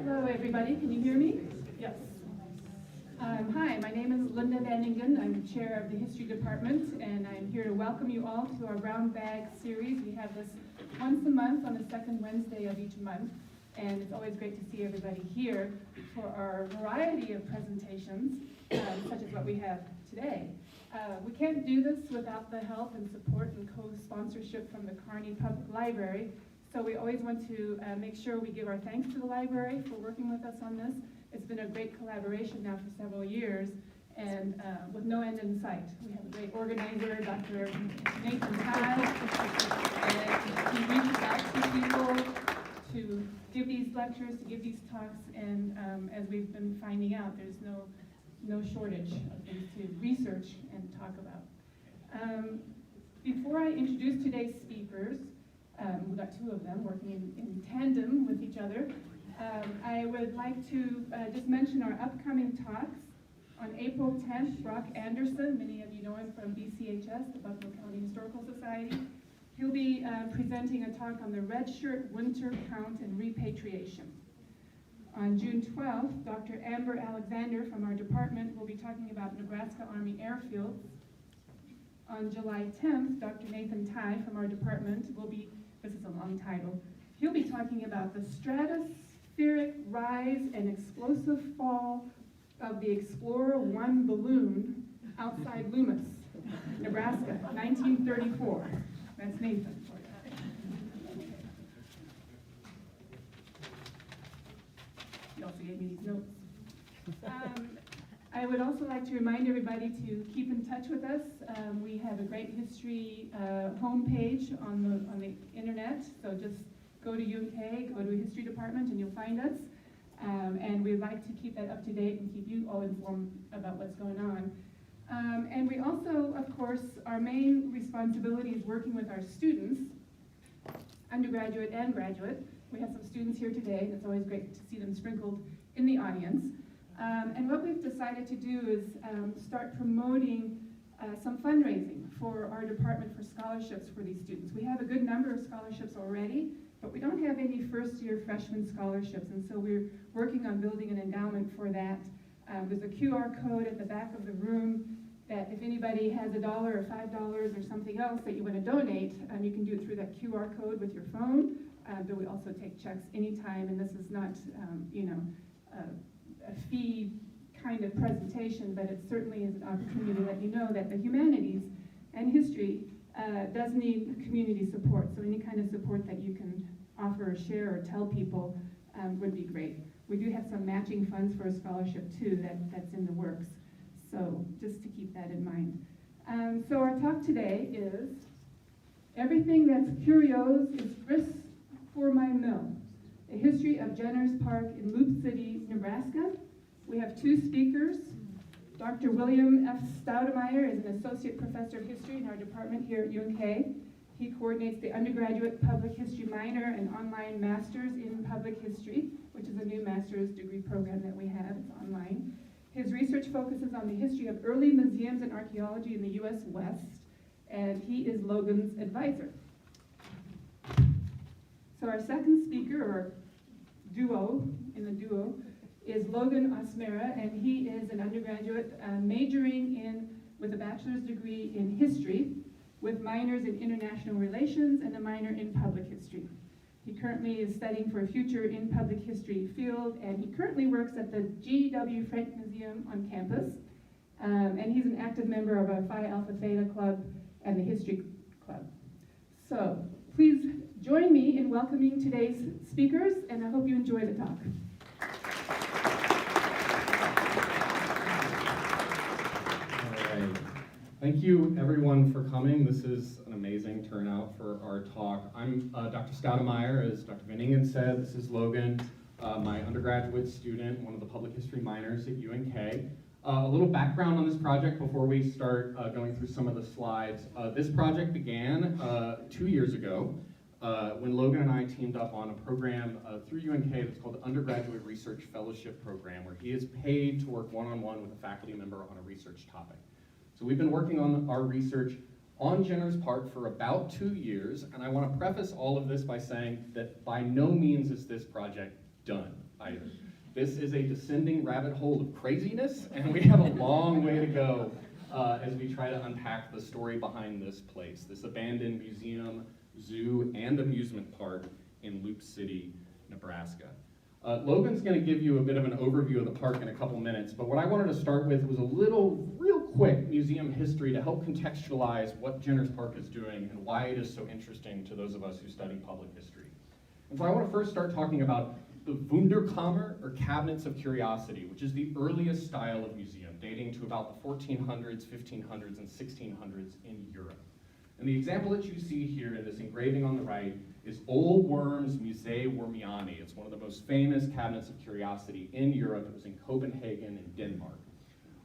Hello, everybody. Can you hear me? Yes. Hi, my name is Linda Van Ingen. I'm the chair of the history department, and I'm here to welcome you all to our Brown Bag series. We have this once a month on the second Wednesday of each month, and it's always great to see everybody here for our variety of presentations, such as what we have today. We can't do this without the help and support and co-sponsorship from the Kearney Public Library. So we always want to make sure we give our thanks to the library for working with us on this. It's been a great collaboration now for several years, and with no end in sight. We have a great organizer, Dr. Nathan Tye, and he reaches out to people to give these lectures, to give these talks, and as we've been finding out, there's no shortage of things to research and talk about. Before I introduce today's speakers, we've got two of them working in tandem with each other. I would like to just mention our upcoming talks. On April 10th, Brock Anderson, many of you know him from BCHS, the Buffalo County Historical Society. He'll be presenting a talk on the Red Shirt Winter Count and Repatriation. On June 12th, Dr. Amber Alexander from our department will be talking about Nebraska Army airfields. On July 10th, Dr. Nathan Tye from our department will be, this is a long title, he'll be talking about the stratospheric rise and explosive fall of the Explorer 1 balloon outside Loomis, Nebraska, 1934. That's Nathan. He also gave me these notes. I would also like to remind everybody to keep in touch with us. We have a great history homepage on the internet, so just go to UNK, go to a history department, and you'll find us. And we'd like to keep that up to date and keep you all informed about what's going on. And we also, of course, our main responsibility is working with our students, undergraduate and graduate. We have some students here today, and it's always great to see them sprinkled in the audience. And what we've decided to do is start promoting some fundraising for our department for scholarships for these students. We have a good number of scholarships already, but we don't have any first-year freshman scholarships, and so we're working on building an endowment for that. There's a QR code at the back of the room that if anybody has $1 or $5 or something else that you want to donate, you can do it through that QR code with your phone. But we also take checks anytime, and this is not, a fee kind of presentation, but it certainly is an opportunity to let you know that the humanities and history does need community support. So any kind of support that you can offer or share or tell people would be great. We do have some matching funds for a scholarship too that's in the works. So just to keep that in mind. So our talk today is Everything That's Curios is Grist for My Mill, a history of Jenner's Park in Loup City, Nebraska. We have two speakers. Dr. William F. Stoutamire is an associate professor of history in our department here at UNK. He coordinates the undergraduate public history minor and online master's in public history, which is a new master's degree program that we have. It's online. His research focuses on the history of early museums and archaeology in the U.S. West, and he is Logan's advisor. So our second speaker, or duo, is Logan Osmera, and he is an undergraduate majoring with a bachelor's degree in history, with minors in international relations and a minor in public history. He currently is studying for a future in public history field, and he currently works at the G.W. Frank Museum on campus, and he's an active member of a Phi Alpha Theta Club and the History Club. So please join me in welcoming today's speakers, and I hope you enjoy the talk. Thank you, everyone, for coming. This is an amazing turnout for our talk. I'm Dr. Stoutamire, as Dr. Van Ingen said. This is Logan, my undergraduate student, one of the public history minors at UNK. A little background on this project before we start going through some of the slides. This project began 2 years ago when Logan and I teamed up on a program through UNK that's called the Undergraduate Research Fellowship Program, where he is paid to work one-on-one with a faculty member on a research topic. So we've been working on our research on Jenner's Park for about 2 years, and I want to preface all of this by saying that by no means is this project done either. This is a descending rabbit hole of craziness, and we have a long way to go as we try to unpack the story behind this place, this abandoned museum, zoo, and amusement park in Loup City, Nebraska. Logan's going to give you a bit of an overview of the park in a couple minutes, but what I wanted to start with was a real quick museum history to help contextualize what Jenner's Park is doing and why it is so interesting to those of us who study public history. And so I want to first start talking about the Wunderkammer, or Cabinets of Curiosity, which is the earliest style of museum, dating to about the 1400s, 1500s, and 1600s in Europe. And the example that you see here in this engraving on the right is Ole Worm's Musée Wormiani. It's one of the most famous cabinets of curiosity in Europe. It was in Copenhagen in Denmark.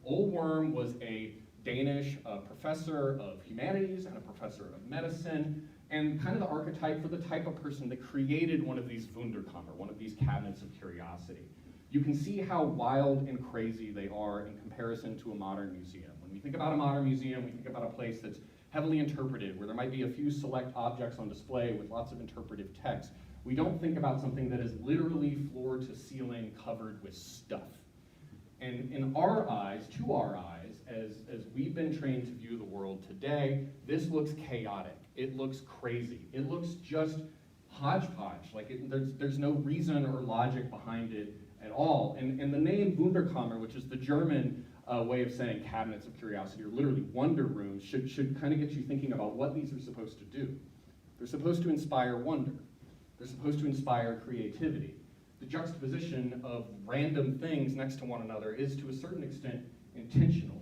Ole Worm was a Danish professor of humanities and a professor of medicine, and kind of the archetype for the type of person that created one of these Wunderkammer, one of these cabinets of curiosity. You can see how wild and crazy they are in comparison to a modern museum. When we think about a modern museum, we think about a place that's heavily interpreted, where there might be a few select objects on display with lots of interpretive text. We don't think about something that is literally floor to ceiling covered with stuff. And in our eyes, to our eyes, as we've been trained to view the world today, this looks chaotic. It looks crazy. It looks just hodgepodge. Like there's no reason or logic behind it at all. And the name Wunderkammer, which is the German way of saying cabinets of curiosity, or literally wonder rooms, should kind of get you thinking about what these are supposed to do. They're supposed to inspire wonder. They're supposed to inspire creativity. The juxtaposition of random things next to one another is, to a certain extent, intentional.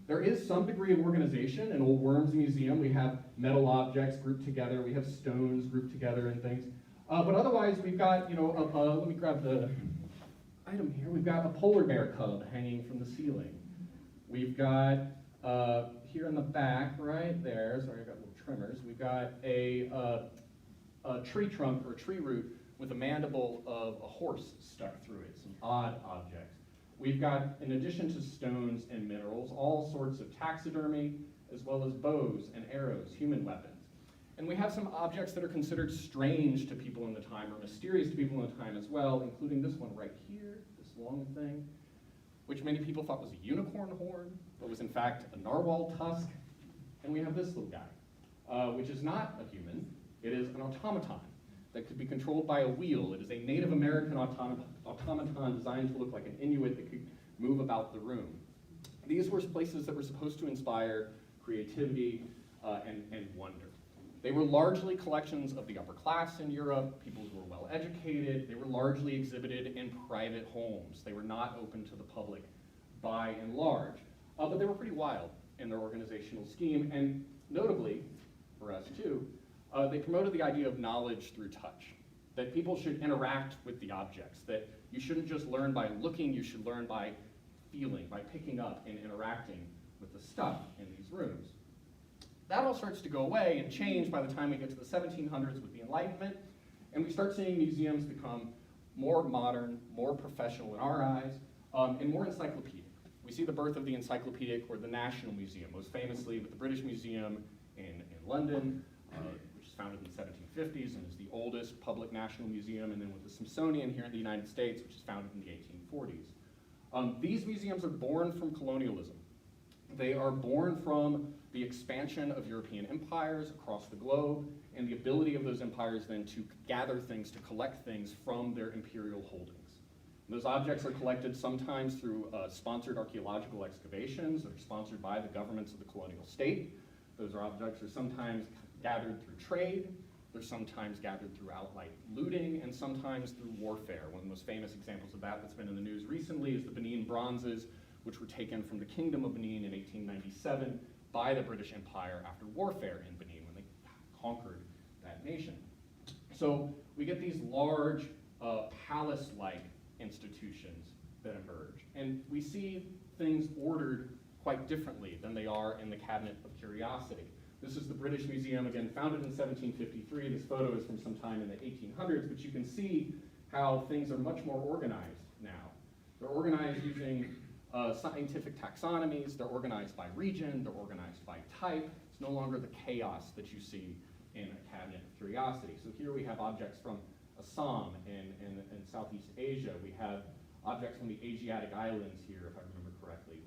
There is some degree of organization in Ole Worm's museum. We have metal objects grouped together. We have stones grouped together and things. But otherwise, we've got, let me grab the item here. We've got a polar bear cub hanging from the ceiling. We've got, here in the back, right there, sorry, I've got little trimmers. We've got a tree trunk or tree root with a mandible of a horse stuck through it, some odd objects. We've got, in addition to stones and minerals, all sorts of taxidermy, as well as bows and arrows, human weapons. And we have some objects that are considered strange to people in the time, or mysterious to people in the time as well, including this one right here, this long thing, which many people thought was a unicorn horn, but was in fact a narwhal tusk. And we have this little guy, which is not a human. It is an automaton that could be controlled by a wheel. It is a Native American automaton designed to look like an Inuit that could move about the room. These were places that were supposed to inspire creativity and wonder. They were largely collections of the upper class in Europe, people who were well educated. They were largely exhibited in private homes. They were not open to the public by and large, but they were pretty wild in their organizational scheme, and notably, for us too, they promoted the idea of knowledge through touch, that people should interact with the objects, that you shouldn't just learn by looking, you should learn by feeling, by picking up and interacting with the stuff in these rooms. That all starts to go away and change by the time we get to the 1700s with the Enlightenment, and we start seeing museums become more modern, more professional in our eyes, and more encyclopedic. We see the birth of the encyclopedic, or the National Museum, most famously with the British Museum in London, which was founded in the 1750s and is the oldest public national museum, and then with the Smithsonian here in the United States, which is founded in the 1840s. These museums are born from colonialism. They are born from the expansion of European empires across the globe, and the ability of those empires then to gather things, to collect things from their imperial holdings. And those objects are collected sometimes through sponsored archaeological excavations that are sponsored by the governments of the colonial state. Those objects are sometimes gathered through trade, they're sometimes gathered through outright looting, and sometimes through warfare. One of the most famous examples of that that's been in the news recently is the Benin bronzes, which were taken from the Kingdom of Benin in 1897 by the British Empire after warfare in Benin when they conquered that nation. So we get these large palace-like institutions that emerge, and we see things ordered quite differently than they are in the Cabinet of Curiosity. This is the British Museum, again, founded in 1753. This photo is from some time in the 1800s, but you can see how things are much more organized now. They're organized using scientific taxonomies. They're organized by region. They're organized by type. It's no longer the chaos that you see in a Cabinet of Curiosity. So here we have objects from Assam and Southeast Asia. We have objects from the Asiatic islands here, if I remember correctly.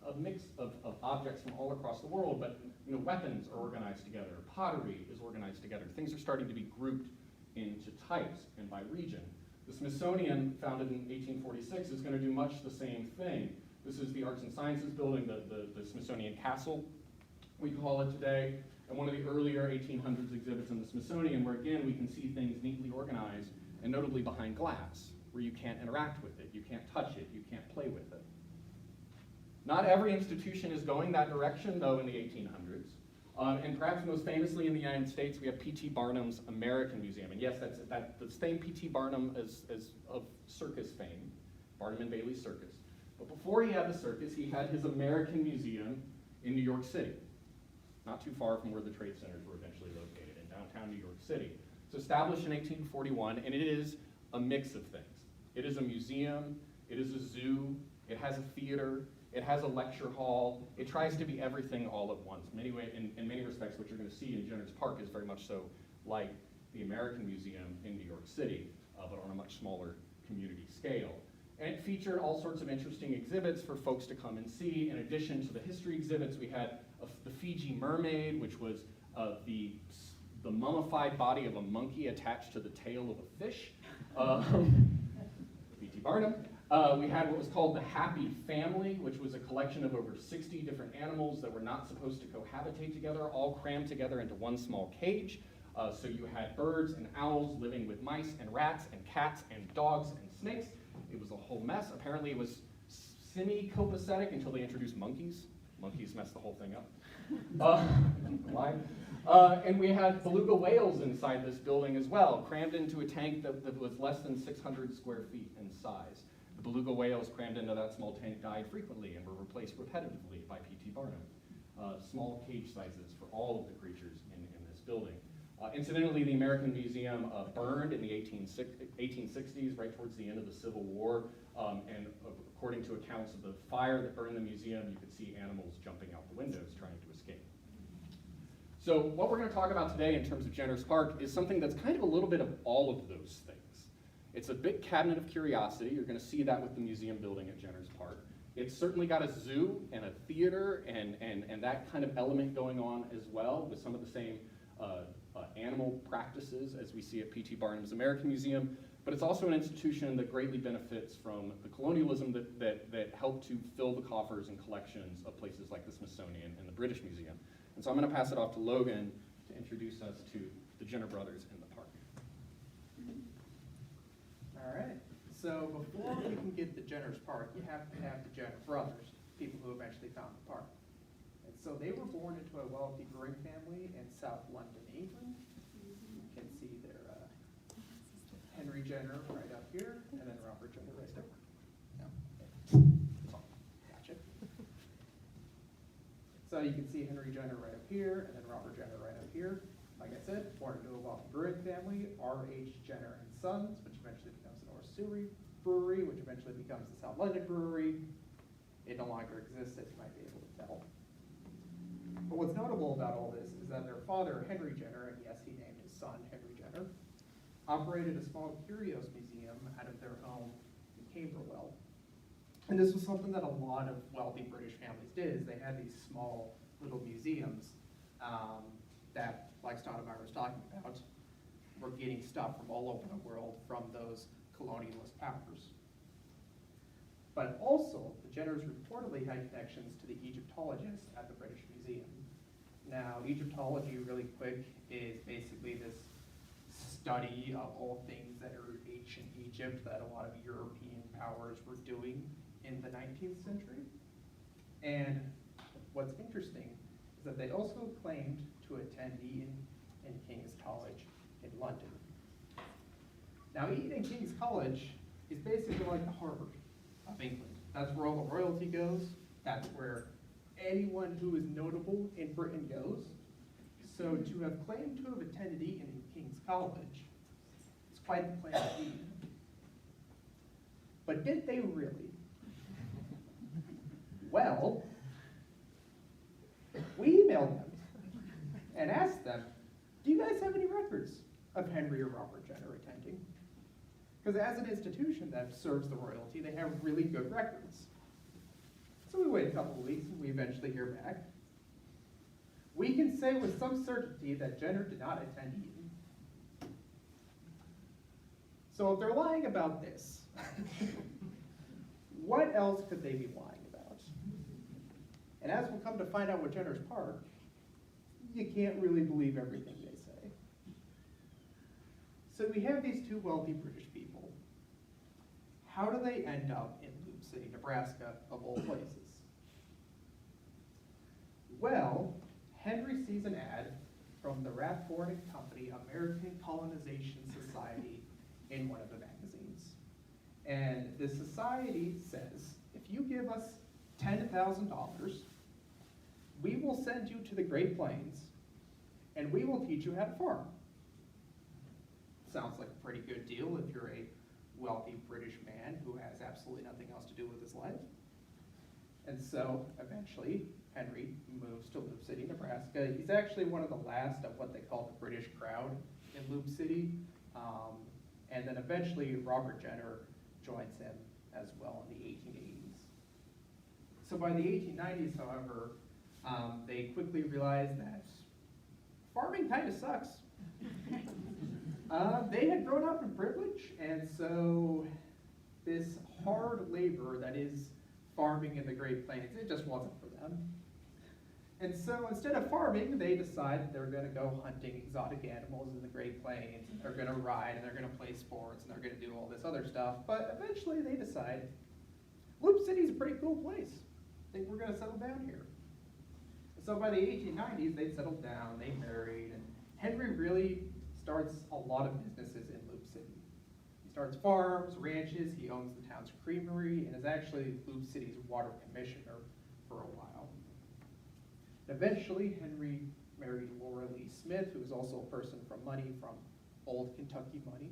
A mix of objects from all across the world, but weapons are organized together. Pottery is organized together. Things are starting to be grouped into types and by region. The Smithsonian, founded in 1846, is going to do much the same thing. This is the Arts and Sciences building, the Smithsonian Castle, we call it today, and one of the earlier 1800s exhibits in the Smithsonian, where again we can see things neatly organized, and notably behind glass, where you can't interact with it, you can't touch it, you can't play with it. Not every institution is going that direction, though, in the 1800s. And perhaps most famously in the United States, we have P.T. Barnum's American Museum. And yes, that's the same P.T. Barnum as of circus fame, Barnum and Bailey Circus. But before he had the circus, he had his American Museum in New York City, not too far from where the trade centers were eventually located, in downtown New York City. It's established in 1841, and it is a mix of things. It is a museum, it is a zoo, it has a theater, it has a lecture hall. It tries to be everything all at once. In many respects, what you're going to see in Jenner's Park is very much so like the American Museum in New York City, but on a much smaller community scale. And it featured all sorts of interesting exhibits for folks to come and see. In addition to the history exhibits, we had the Fiji mermaid, which was the mummified body of a monkey attached to the tail of a fish. P.T. Barnum. We had what was called the Happy Family, which was a collection of over 60 different animals that were not supposed to cohabitate together, all crammed together into one small cage. So you had birds and owls living with mice and rats and cats and dogs and snakes. It was a whole mess. Apparently it was semi-copacetic until they introduced monkeys. Monkeys messed the whole thing up. Why? And we had beluga whales inside this building as well, crammed into a tank that was less than 600 square feet in size. The beluga whales crammed into that small tank died frequently and were replaced repetitively by P.T. Barnum. Small cage sizes for all of the creatures in this building. Incidentally, the American Museum burned in the 1860s, right towards the end of the Civil War, and according to accounts of the fire that burned the museum, you could see animals jumping out the windows trying to escape. So what we're going to talk about today in terms of Jenner's Park is something that's kind of a little bit of all of those things. It's a big cabinet of curiosity. You're going to see that with the museum building at Jenner's Park. It's certainly got a zoo and a theater and that kind of element going on as well, with some of the same animal practices as we see at P.T. Barnum's American Museum. But it's also an institution that greatly benefits from the colonialism that helped to fill the coffers and collections of places like the Smithsonian and the British Museum. And so I'm going to pass it off to Logan to introduce us to the Jenner brothers in the park. All right, so before we can get the Jenner's Park, you have to have the Jenner brothers, people who eventually found the park. And so they were born into a wealthy brewing family in South London, England. You can see their Henry Jenner right up here, and then Robert Jenner right there. No. Gotcha. So you can see Henry Jenner right up here, and then Robert Jenner right up here. Like I said, born into a wealthy brewing family, R.H. Jenner and Sons, which eventually becomes the North Surrey Brewery, which eventually becomes the South London Brewery. It no longer exists, as you might be able to tell. But what's notable about all this is that their father, Henry Jenner, and yes, he named his son Henry Jenner, operated a small curios museum out of their home in Camberwell. And this was something that a lot of wealthy British families did, is they had these small little museums that, like Stoutamire was talking about, were getting stuff from all over the world from those colonialist powers. But also, the Jenners reportedly had connections to the Egyptologists at the British Museum. Now, Egyptology, really quick, is basically this study of all things that are ancient Egypt that a lot of European powers were doing in the 19th century. And what's interesting is that they also claimed to attend Eton and King's College in London. Now, Eton and King's College is basically like the Harvard of England. That's where all the royalty goes. That's where anyone who is notable in Britain goes. So to have claimed to have attended Eton and King's College is quite the claim to Eton. But did they really? Well, we emailed them and asked them, do you guys have any records of Henry or Robert Jenner attending? Because as an institution that serves the royalty, they have really good records. So we wait a couple of weeks and we eventually hear back. We can say with some certainty that Jenner did not attend Eton. So if they're lying about this, what else could they be lying about? And as we'll come to find out with Jenner's Park, you can't really believe everything they say. So we have these two wealthy British people. How do they end up in Loup City, Nebraska, of all places? Well, Henry sees an ad from the Rathbone and Company American Colonization Society in one of the magazines. And the society says, if you give us $10,000, we will send you to the Great Plains and we will teach you how to farm. Sounds like a pretty good deal if you're a wealthy British man who has absolutely nothing else to do with his life. And so eventually Henry moves to Loup City, Nebraska. He's actually one of the last of what they call the British crowd in Loup City. And then eventually Robert Jenner joins him as well in the 1880s. So by the 1890s, however, they quickly realized that farming kind of sucks. They had grown up in privilege, and so this hard labor that is farming in the Great Plains, it just wasn't for them. And so instead of farming, they decided they're going to go hunting exotic animals in the Great Plains, and they're going to ride, and they're going to play sports, and they're going to do all this other stuff. But eventually they decide, Loup City's a pretty cool place. I think we're going to settle down here. So by the 1890s, they settled down, they married, and Henry really starts a lot of businesses in Loup City. He starts farms, ranches, he owns the town's creamery, and is actually Loup City's water commissioner for a while. Eventually, Henry married Laura Lee Smith, who was also a person from money from old Kentucky money,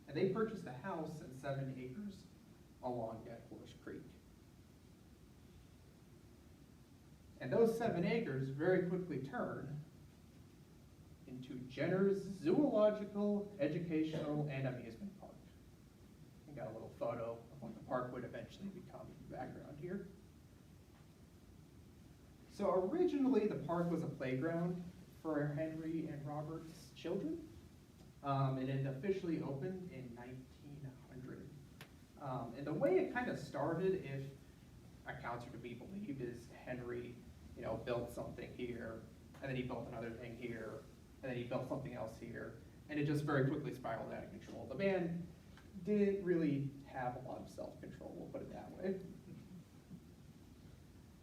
and they purchased a house and 7 acres along Dead Horse Creek. And those 7 acres very quickly turn into Jenner's Zoological, Educational, and Amusement Park. I got a little photo of what the park would eventually become in the background here. So originally the park was a playground for Henry and Robert's children. It had officially opened in 1900. And the way it kind of started, if accounts are to be believed, is Henry, built something here, and then he built another thing here, and then he built something else here, and it just very quickly spiraled out of control. The man didn't really have a lot of self-control, we'll put it that way.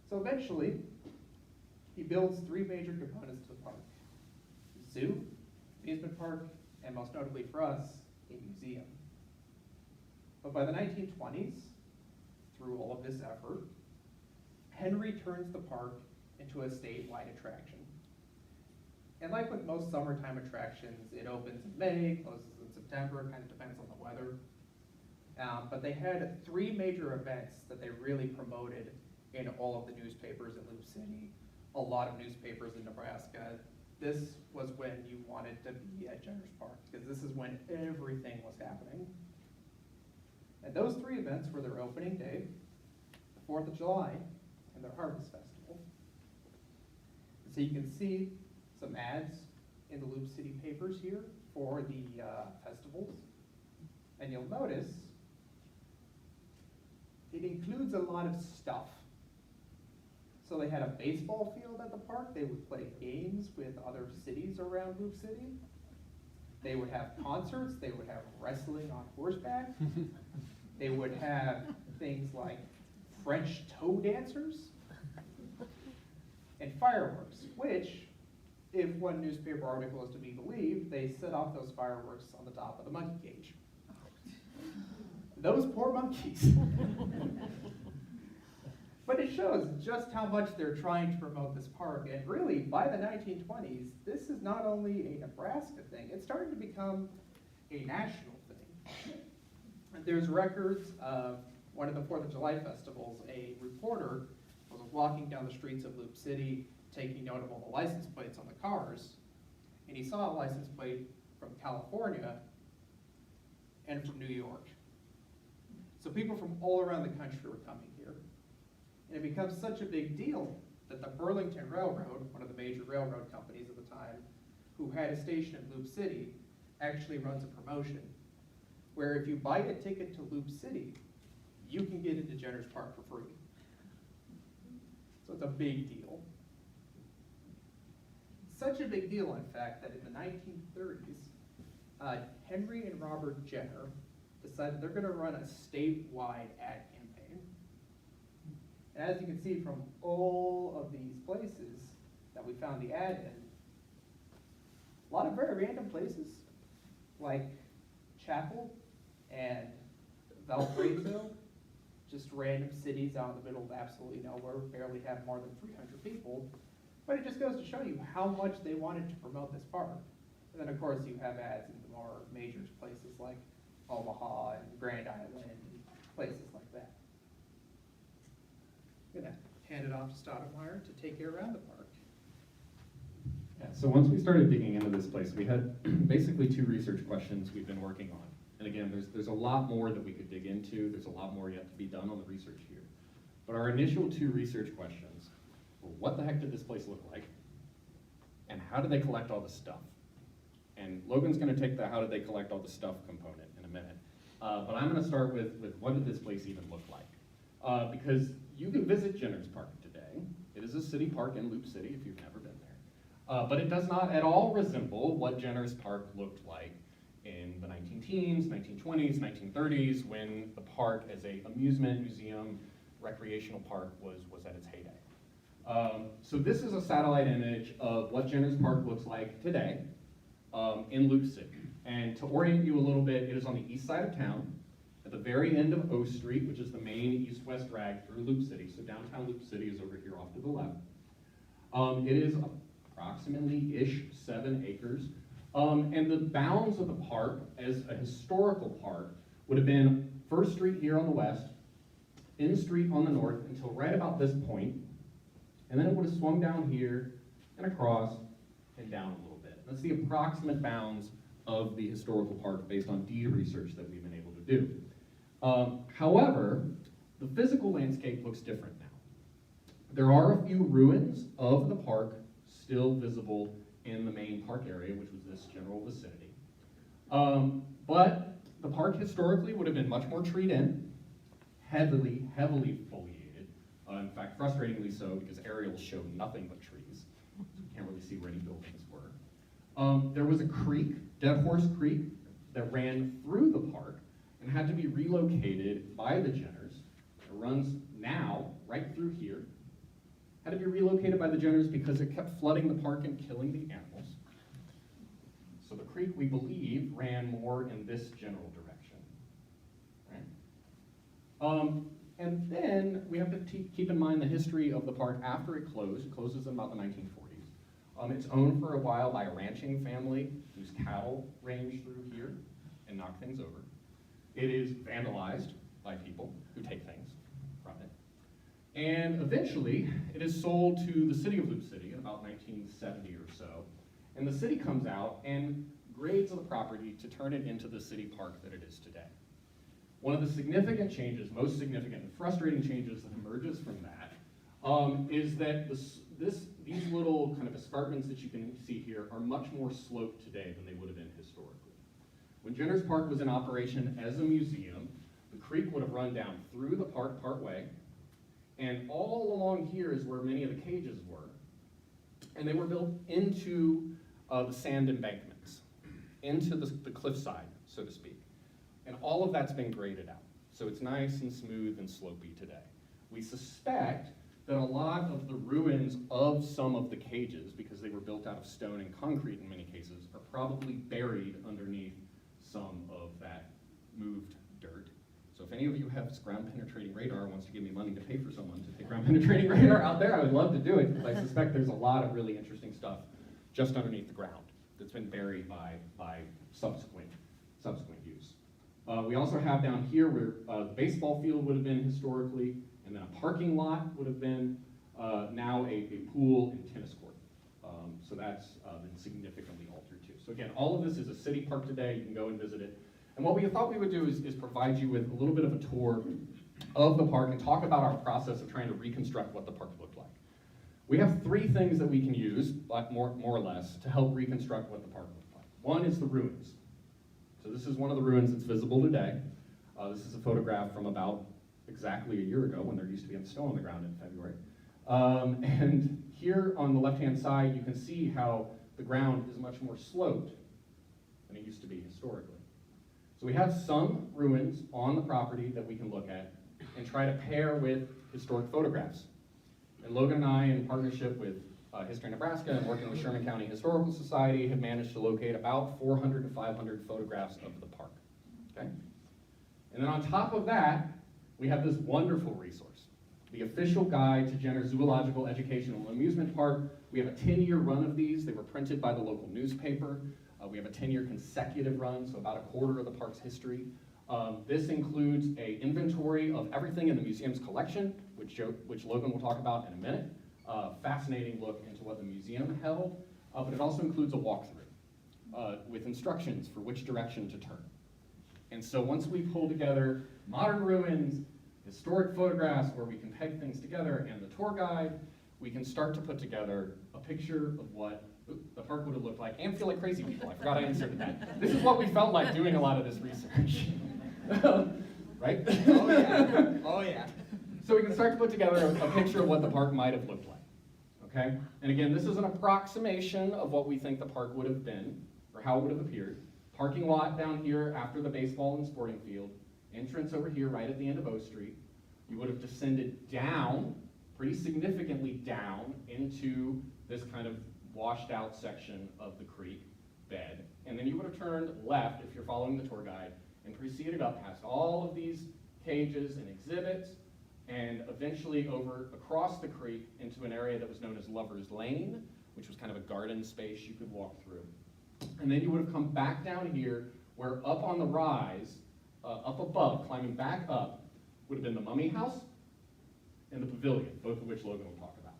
So eventually, he builds 3 major components to the park: zoo, amusement park, and most notably for us, a museum. But by the 1920s, through all of this effort, Henry turns the park into a statewide attraction. And like with most summertime attractions, it opens in May, closes in September, kind of depends on the weather. But they had 3 major events that they really promoted in all of the newspapers in Loup City, a lot of newspapers in Nebraska. This was when you wanted to be at Jenner's Park, because this is when everything was happening. And those 3 events were their opening day, the 4th of July, and their Harvest Festival. So you can see some ads in the Loup City papers here for the festivals. And you'll notice it includes a lot of stuff. So they had a baseball field at the park. They would play games with other cities around Loup City. They would have concerts. They would have wrestling on horseback. They would have things like French toe dancers and fireworks, which, if one newspaper article is to be believed, they set off those fireworks on the top of the monkey cage. Those poor monkeys. But it shows just how much they're trying to promote this park. And really, by the 1920s, this is not only a Nebraska thing, it's starting to become a national thing. And there's records of one of the 4th of July festivals. A reporter was walking down the streets of Loup City, taking note of all the license plates on the cars, and he saw a license plate from California, and from New York. So people from all around the country were coming here. And it becomes such a big deal that the Burlington Railroad, one of the major railroad companies at the time, who had a station in Loup City, actually runs a promotion where if you buy a ticket to Loup City, you can get into Jenner's Park for free. So it's a big deal. Such a big deal, in fact, that in the 1930s, Henry and Robert Jenner decided they're going to run a statewide ad campaign. And as you can see from all of these places that we found the ad in, a lot of very random places, like Chapel and Valparaiso, just random cities out in the middle of absolutely nowhere, barely have more than 300 people. But it just goes to show you how much they wanted to promote this park. And then of course you have ads in the more major places like Omaha and Grand Island and places like that. I'm gonna hand it off to Stoutamire to take you around the park. Yeah, so once we started digging into this place, we had basically 2 research questions we've been working on. And again, there's a lot more that we could dig into. There's a lot more yet to be done on the research here. But our initial 2 research questions were, what the heck did this place look like? And how did they collect all the stuff? And Logan's gonna take the how did they collect all the stuff component in a minute. But I'm gonna start with what did this place even look like? Because you can visit Jenner's Park today. It is a city park in Loup City if you've never been there. But it does not at all resemble what Jenner's Park looked like in the 19-teens, 1920s, 1930s, when the park as a amusement, museum, recreational park was at its heyday. So this is a satellite image of what Jenner's Park looks like today in Loup City. And to orient you a little bit, it is on the east side of town, at the very end of O Street, which is the main east-west drag through Loup City. So downtown Loup City is over here off to the left. It is approximately-ish 7 acres. And the bounds of the park as a historical park would have been First Street here on the west, N Street on the north until right about this point, and then it would have swung down here and across and down a little bit. That's the approximate bounds of the historical park based on deed research that we've been able to do. However, the physical landscape looks different now. There are a few ruins of the park still visible in the main park area, which was this general vicinity. But the park historically would have been much more treed in, heavily foliated. In fact, frustratingly so, because aerials show nothing but trees. So you can't really see where any buildings were. There was a creek, Dead Horse Creek, that ran through the park and had to be relocated by the Jenners. It runs now right through here. Had to be relocated by the Jenners because it kept flooding the park and killing the animals. So the creek, we believe, ran more in this general direction. Right? And then we have to keep in mind the history of the park after it closed. It closes in about the 1940s. It's owned for a while by a ranching family whose cattle range through here and knock things over. It is vandalized by people who take things from it. And eventually, it is sold to the city of Loup City in about 1970 or so. And the city comes out and grades the property to turn it into the city park that it is today. One of the significant changes, most significant and frustrating changes that emerges from that, is that these little kind of escarpments that you can see here are much more sloped today than they would have been historically. When Jenner's Park was in operation as a museum, the creek would have run down through the park partway, and all along here is where many of the cages were. And they were built into the sand embankments, into the cliffside, so to speak. And all of that's been graded out. So it's nice and smooth and slopey today. We suspect that a lot of the ruins of some of the cages, because they were built out of stone and concrete in many cases, are probably buried underneath some of that moved dirt. So if any of you have ground penetrating radar and wants to give me money to pay for someone to take ground penetrating radar out there, I would love to do it, because I suspect there's a lot of really interesting stuff just underneath the ground that's been buried by subsequent use. We also have down here where the baseball field would have been historically, and then a parking lot would have been now a pool and tennis court. So that's been significantly altered too. So again, all of this is a city park today. You can go and visit it. And what we thought we would do is provide you with a little bit of a tour of the park and talk about our process of trying to reconstruct what the park looked like. We have three things that we can use, more or less, to help reconstruct what the park looked like. One is the ruins. So this is one of the ruins that's visible today. This is a photograph from about exactly a year ago when there used to be snow on the ground in February. And here on the left-hand side, you can see how the ground is much more sloped than it used to be historically. So we have some ruins on the property that we can look at and try to pair with historic photographs. And Logan and I, in partnership with History Nebraska and working with Sherman County Historical Society, have managed to locate about 400 to 500 photographs of the park. Okay? And then on top of that, we have this wonderful resource, the official guide to Jenner Zoological, Educational, and Amusement Park. We have a 10-year run of these. They were printed by the local newspaper. We have a 10-year consecutive run, so about a quarter of the park's history. This includes an inventory of everything in the museum's collection, which Logan will talk about in a minute. Fascinating look into what the museum held, but it also includes a walkthrough with instructions for which direction to turn. And so once we pull together modern ruins, historic photographs where we can peg things together, and the tour guide, we can start to put together a picture of what the park would have looked like, and feel like crazy people. I forgot I inserted that. This is what we felt like doing a lot of this research. Right? Oh yeah, oh yeah. So we can start to put together a picture of what the park might have looked like, okay? And again, this is an approximation of what we think the park would have been, or how it would have appeared. Parking lot down here after the baseball and sporting field, entrance over here right at the end of O Street. You would have descended down, pretty significantly down, into this kind of washed out section of the creek bed. And then you would have turned left, if you're following the tour guide, and proceeded up past all of these cages and exhibits, and eventually over across the creek into an area that was known as Lover's Lane, which was kind of a garden space you could walk through. And then you would have come back down here, where up on the rise, up above, climbing back up, would have been the Mummy House and the Pavilion, both of which Logan will talk about.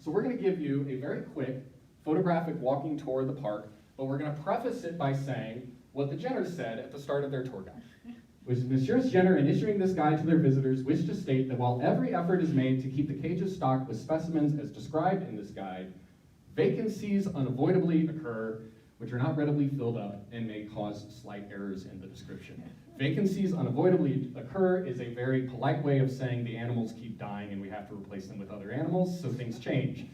So we're going to give you a very quick photographic walking tour of the park, but we're going to preface it by saying what the Jenners said at the start of their tour guide. Which Messrs. Jenner, in issuing this guide to their visitors, wish to state that while every effort is made to keep the cages stocked with specimens as described in this guide, vacancies unavoidably occur, which are not readily filled up and may cause slight errors in the description. Vacancies unavoidably occur is a very polite way of saying the animals keep dying and we have to replace them with other animals, so things change.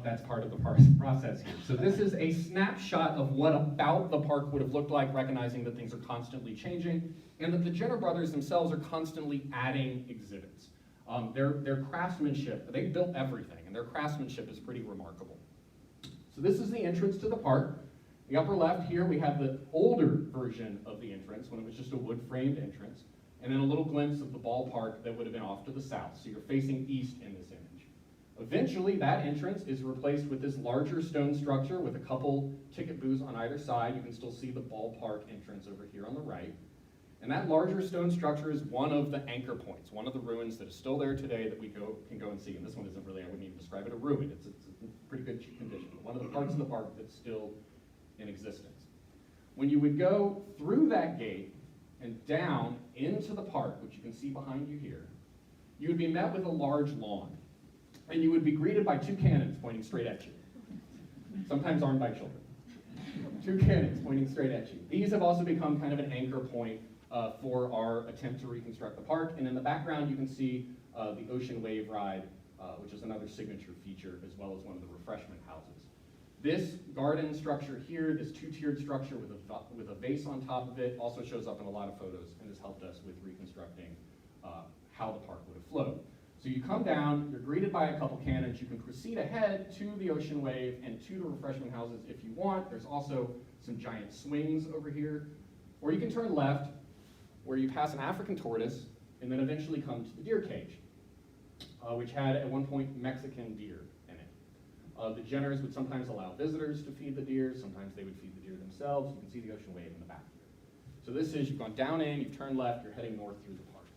That's part of the process here. So this is a snapshot of what about the park would have looked like, recognizing that things are constantly changing, and that the Jenner brothers themselves are constantly adding exhibits. Their craftsmanship, they built everything, and their craftsmanship is pretty remarkable. So this is the entrance to the park. The upper left here, we have the older version of the entrance, when it was just a wood-framed entrance, and then a little glimpse of the ballpark that would have been off to the south. So you're facing east in this image. Eventually, that entrance is replaced with this larger stone structure with a couple ticket booths on either side. You can still see the ballpark entrance over here on the right. And that larger stone structure is one of the anchor points, one of the ruins that is still there today that we can go and see. And this one isn't really, I wouldn't even describe it a ruin. It's in pretty good condition. One of the parts of the park that's still in existence. When you would go through that gate and down into the park, which you can see behind you here, you would be met with a large lawn. And you would be greeted by two cannons pointing straight at you, sometimes armed by children. Two cannons pointing straight at you. These have also become kind of an anchor point for our attempt to reconstruct the park. And in the background, you can see the ocean wave ride, which is another signature feature, as well as one of the refreshment houses. This garden structure here, this two-tiered structure with a vase on top of it, also shows up in a lot of photos, and has helped us with reconstructing how the park would have flowed. So you come down, you're greeted by a couple cannons, you can proceed ahead to the ocean wave and to the refreshment houses if you want. There's also some giant swings over here. Or you can turn left, where you pass an African tortoise, and then eventually come to the deer cage, which had at one point Mexican deer in it. The Jenners would sometimes allow visitors to feed the deer, sometimes they would feed the deer themselves. You can see the ocean wave in the back here. So this is, you've gone down in, you've turned left, you're heading north through the park.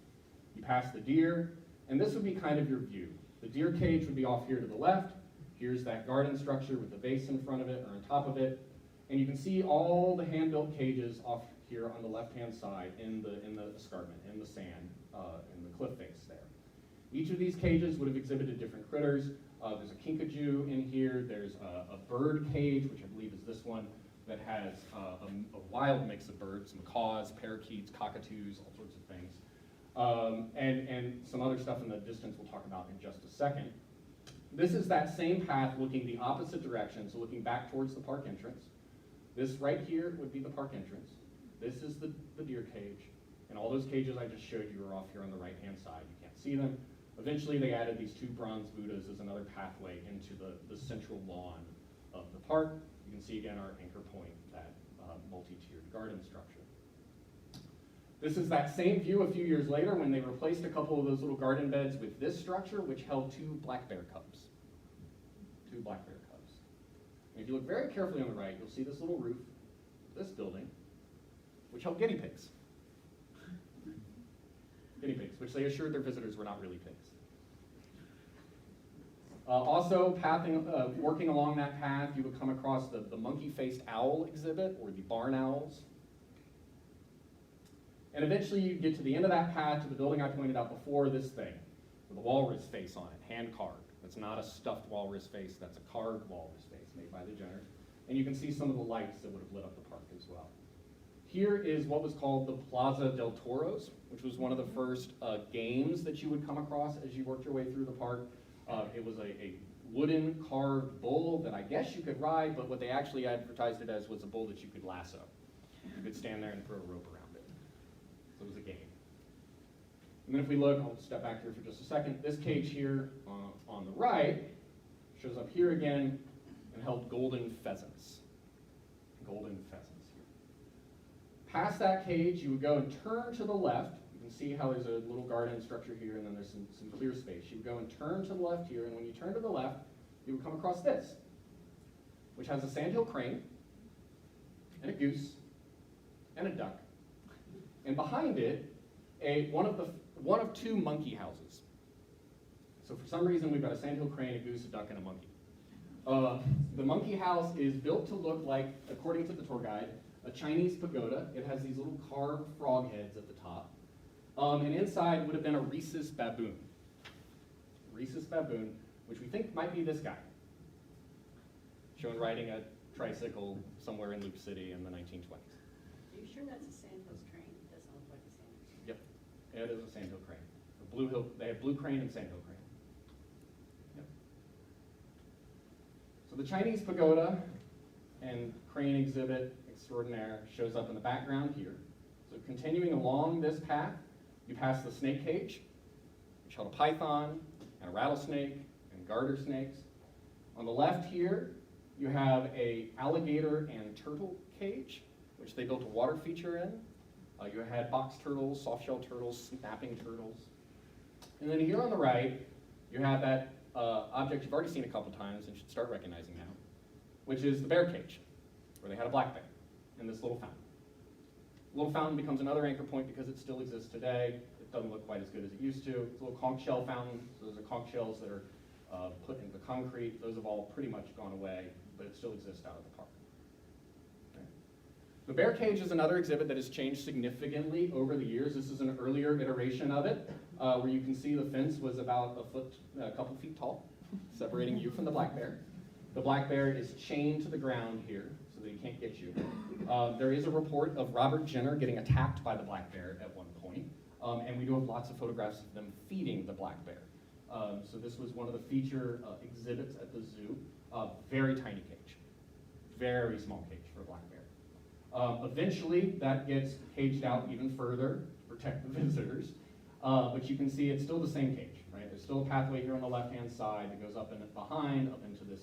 You pass the deer, and this would be kind of your view. The deer cage would be off here to the left. Here's that garden structure with the vase in front of it or on top of it. And you can see all the hand-built cages off here on the left-hand side in the escarpment, in the sand, in the cliff face there. Each of these cages would have exhibited different critters. There's a kinkajou in here. There's a bird cage, which I believe is this one, that has a wild mix of birds, macaws, parakeets, cockatoos, all sorts of things. And some other stuff in the distance we'll talk about in just a second. This is that same path looking the opposite direction, so looking back towards the park entrance. This right here would be the park entrance. This is the deer cage. And all those cages I just showed you are off here on the right-hand side. You can't see them. Eventually they added these two bronze Buddhas as another pathway into the central lawn of the park. You can see again our anchor point, that multi-tiered garden structure. This is that same view a few years later when they replaced a couple of those little garden beds with this structure, which held two black bear cubs. Two black bear cubs. And if you look very carefully on the right, you'll see this little roof, this building, which held guinea pigs. Guinea pigs, which they assured their visitors were not really pigs. Also, working along that path, you would come across the monkey-faced owl exhibit, or the barn owls. And eventually you get to the end of that path, to the building I pointed out before, this thing, with a walrus face on it, hand-carved. That's not a stuffed walrus face, that's a carved walrus face made by the Jenner. And you can see some of the lights that would have lit up the park as well. Here is what was called the Plaza del Toros, which was one of the first games that you would come across as you worked your way through the park. It was a wooden carved bull that I guess you could ride, but what they actually advertised it as was a bull that you could lasso. You could stand there and throw a rope around it. So it was a game. And then if we look, I'll step back here for just a second. This cage here on the right shows up here again and held golden pheasants. Golden pheasants here. Past that cage, you would go and turn to the left. You can see how there's a little garden structure here, and then there's some clear space. You would go and turn to the left here, and when you turn to the left, you would come across this, which has a sandhill crane, and a goose, and a duck. And behind it, one of two monkey houses. So for some reason, we've got a sandhill crane, a goose, a duck, and a monkey. The monkey house is built to look like, according to the tour guide, a Chinese pagoda. It has these little carved frog heads at the top. And inside would have been a rhesus baboon. Rhesus baboon, which we think might be this guy, shown riding a tricycle somewhere in Loup City in the 1920s. Are you sure that's a sandhills crane? It doesn't look like a sandhills crane. Yep, it is a sandhill crane. They have blue crane and sandhill crane. Yep. So the Chinese pagoda and crane exhibit extraordinaire shows up in the background here. So continuing along this path, you pass the snake cage, which held a python and a rattlesnake and garter snakes. On the left here, you have a alligator and turtle cage, which they built a water feature in. You had box turtles, soft-shell turtles, snapping turtles. And then here on the right, you have that object you've already seen a couple times and should start recognizing now, which is the bear cage, where they had a black bear and this little fountain. The little fountain becomes another anchor point because it still exists today. It doesn't look quite as good as it used to. It's a little conch shell fountain. So those are conch shells that are put into the concrete. Those have all pretty much gone away, but it still exists out of the park. Okay. The bear cage is another exhibit that has changed significantly over the years. This is an earlier iteration of it, where you can see the fence was about a couple feet tall, separating you from the black bear. The black bear is chained to the ground here, so that he can't get you. There is a report of Robert Jenner getting attacked by the black bear at one point, and we do have lots of photographs of them feeding the black bear. So this was one of the feature exhibits at the zoo. Very tiny cage, very small cage for a black bear. Eventually, that gets caged out even further to protect the visitors, but you can see it's still the same cage, right? There's still a pathway here on the left-hand side that goes up and behind, up into this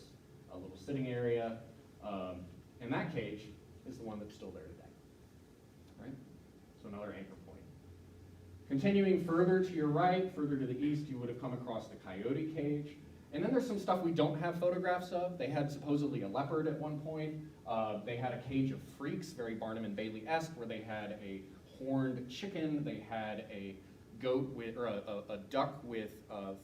little sitting area. And that cage is the one that's still there today, right? So another anchor point. Continuing further to your right, further to the east, you would have come across the coyote cage. And then there's some stuff we don't have photographs of. They had supposedly a leopard at one point. They had a cage of freaks, very Barnum and Bailey-esque, where they had a horned chicken. They had a goat with, or a duck with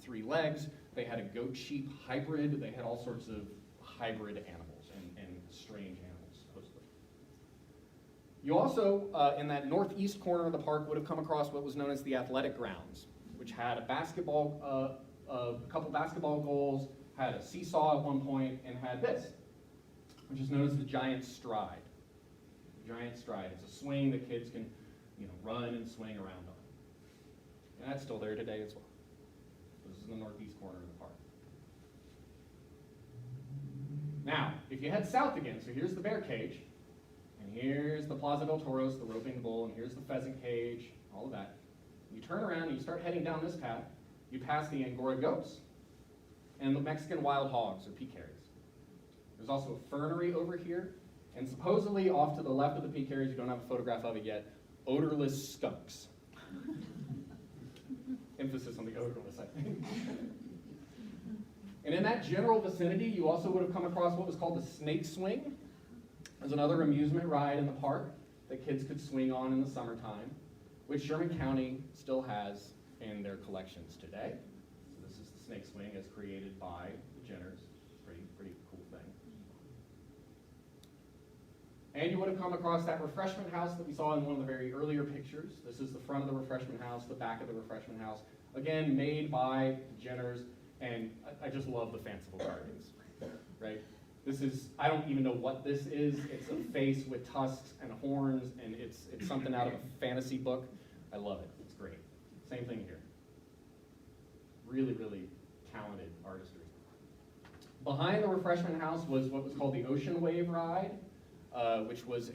3 legs. They had a goat-sheep hybrid. They had all sorts of hybrid animals and strange animals, supposedly. You also, in that northeast corner of the park, would have come across what was known as the athletic grounds, which had a couple basketball goals, had a seesaw at one point, and had this, which is known as the giant stride. The giant stride. It's a swing that kids can, run and swing around on. And that's still there today as well. This is the northeast corner of the park. Now, if you head south again, so here's the bear cage, and here's the Plaza del Toros, the roping bull, and here's the pheasant cage, all of that. You turn around and you start heading down this path, you pass the Angora goats and the Mexican wild hogs, or pecaries. There's also a fernery over here, and supposedly off to the left of the pecaries, you don't have a photograph of it yet, odorless skunks. Emphasis on the odorless, I think. And in that general vicinity, you also would have come across what was called the snake swing. There's another amusement ride in the park that kids could swing on in the summertime, which Sherman County still has in their collections today. So this is the snake swing as created by the Jenners. Pretty cool thing. And you would have come across that refreshment house that we saw in one of the very earlier pictures. This is the front of the refreshment house, the back of the refreshment house. Again, made by the Jenners, and I just love the fanciful carvings, right? This is, I don't even know what this is. It's a face with tusks and horns, and it's something out of a fantasy book. I love it. It's great. Same thing here. Really, really talented artistry. Behind the refreshment house was what was called the Ocean Wave Ride, which was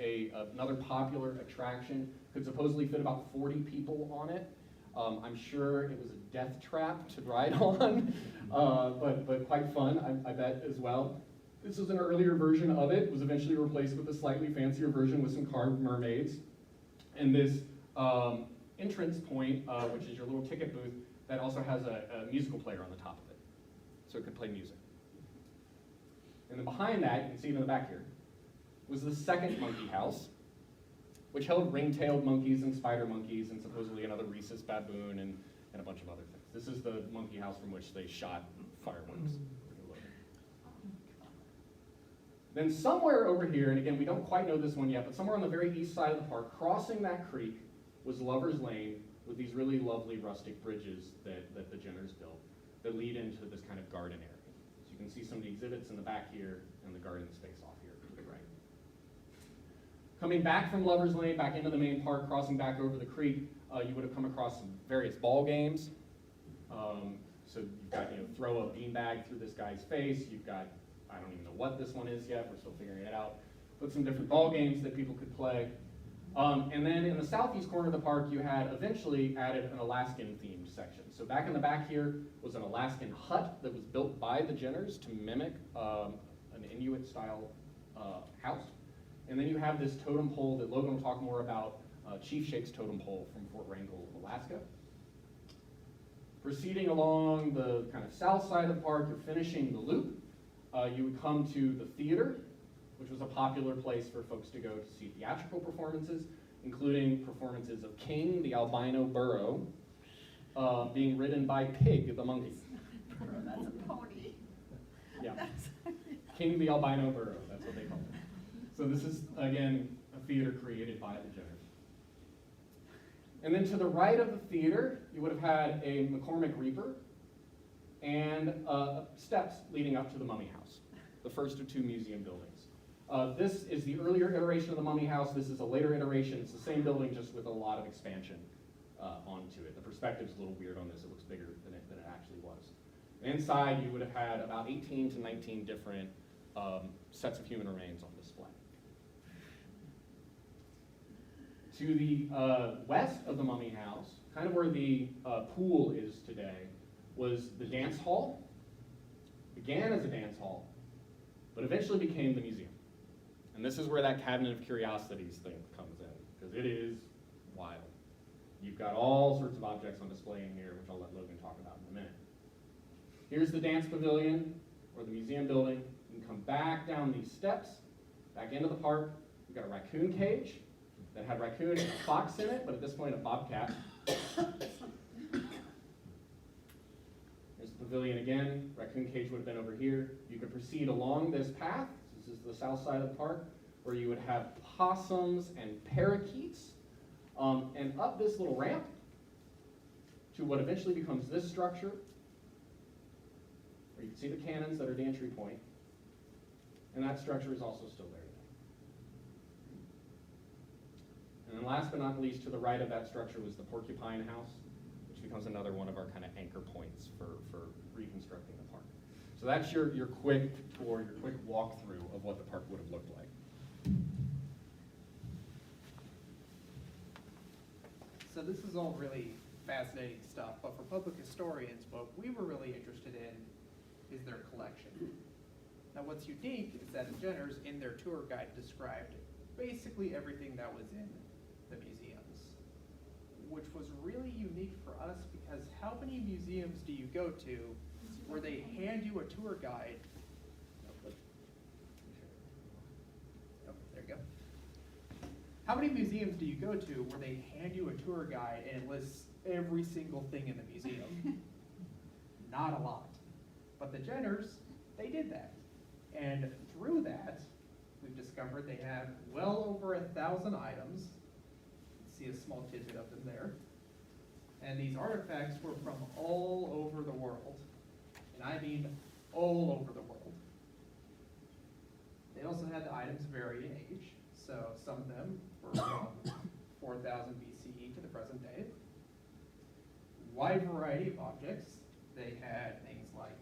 another popular attraction. Could supposedly fit about 40 people on it. I'm sure it was a death trap to ride on, but quite fun, I bet, as well. This was an earlier version of it. It was eventually replaced with a slightly fancier version with some carved mermaids. And this entrance point, which is your little ticket booth, that also has a musical player on the top of it, so it could play music. And then behind that, you can see it in the back here, was the second monkey house, which held ring-tailed monkeys and spider monkeys and supposedly another rhesus baboon and a bunch of other things. This is the monkey house from which they shot fireworks. Then somewhere over here, and again, we don't quite know this one yet, but somewhere on the very east side of the park, crossing that creek, was Lover's Lane with these really lovely rustic bridges that the Jenners built that lead into this kind of garden area. So you can see some of the exhibits in the back here and the garden space off here to the right. Coming back from Lover's Lane, back into the main park, crossing back over the creek, you would have come across some various ball games. So you've got, throw a beanbag through this guy's face. You've got, I don't even know what this one is yet. We're still figuring it out. But some different ball games that people could play. And then in the southeast corner of the park, you had eventually added an Alaskan-themed section. So back in the back here was an Alaskan hut that was built by the Jenners to mimic an Inuit-style house. And then you have this totem pole that Logan will talk more about, Chief Shake's totem pole from Fort Wrangell, Alaska. Proceeding along the kind of south side of the park, you're finishing the loop. You would come to the theater, which was a popular place for folks to go to see theatrical performances, including performances of King, the albino burro, being ridden by Pig, the monkey. That's a pony. Yeah. King, the albino burro, that's what they call it. So this is, again, a theater created by the Jenners. And then to the right of the theater, you would have had a McCormick Reaper and steps leading up to the Mummy House, the first of two museum buildings. This is the earlier iteration of the Mummy House. This is a later iteration. It's the same building, just with a lot of expansion onto it. The perspective's a little weird on this. It looks bigger than it actually was. And inside, you would have had about 18 to 19 different sets of human remains on display. To the west of the Mummy House, kind of where the pool is today, was the dance hall. Began as a dance hall, but eventually became the museum. And this is where that cabinet of curiosities thing comes in, because it is wild. You've got all sorts of objects on display in here, which I'll let Logan talk about in a minute. Here's the dance pavilion, or the museum building. You can come back down these steps, back into the park. You've got a raccoon cage that had raccoon and a fox in it, but at this point a bobcat. There's the pavilion again. Raccoon cage would have been over here. You could proceed along this path. This is the south side of the park. where you would have possums and parakeets, and up this little ramp to what eventually becomes this structure, where you can see the cannons that are the entry point, and that structure is also still there today. And then last but not least, to the right of that structure was the Porcupine House, which becomes another one of our kind of anchor points for reconstructing the park. So that's your quick tour, your quick walkthrough of what the park would have looked like. So this is all really fascinating stuff, but for public historians, what we were really interested in is their collection. Now what's unique is that the Jenners, in their tour guide, described basically everything that was in the museums, which was really unique for us because how many museums do you go to where they hand you a tour guide? Oh, there you go. How many museums do you go to where they hand you a tour guide and it lists every single thing in the museum? Not a lot. But the Jenners, they did that. And through that, we've discovered they have well over 1,000 items. You can see a small tidbit of them there. And these artifacts were from all over the world. And I mean all over the world. They also had the items vary in age. So some of them were from 4000 BCE to the present day. Wide variety of objects. They had things like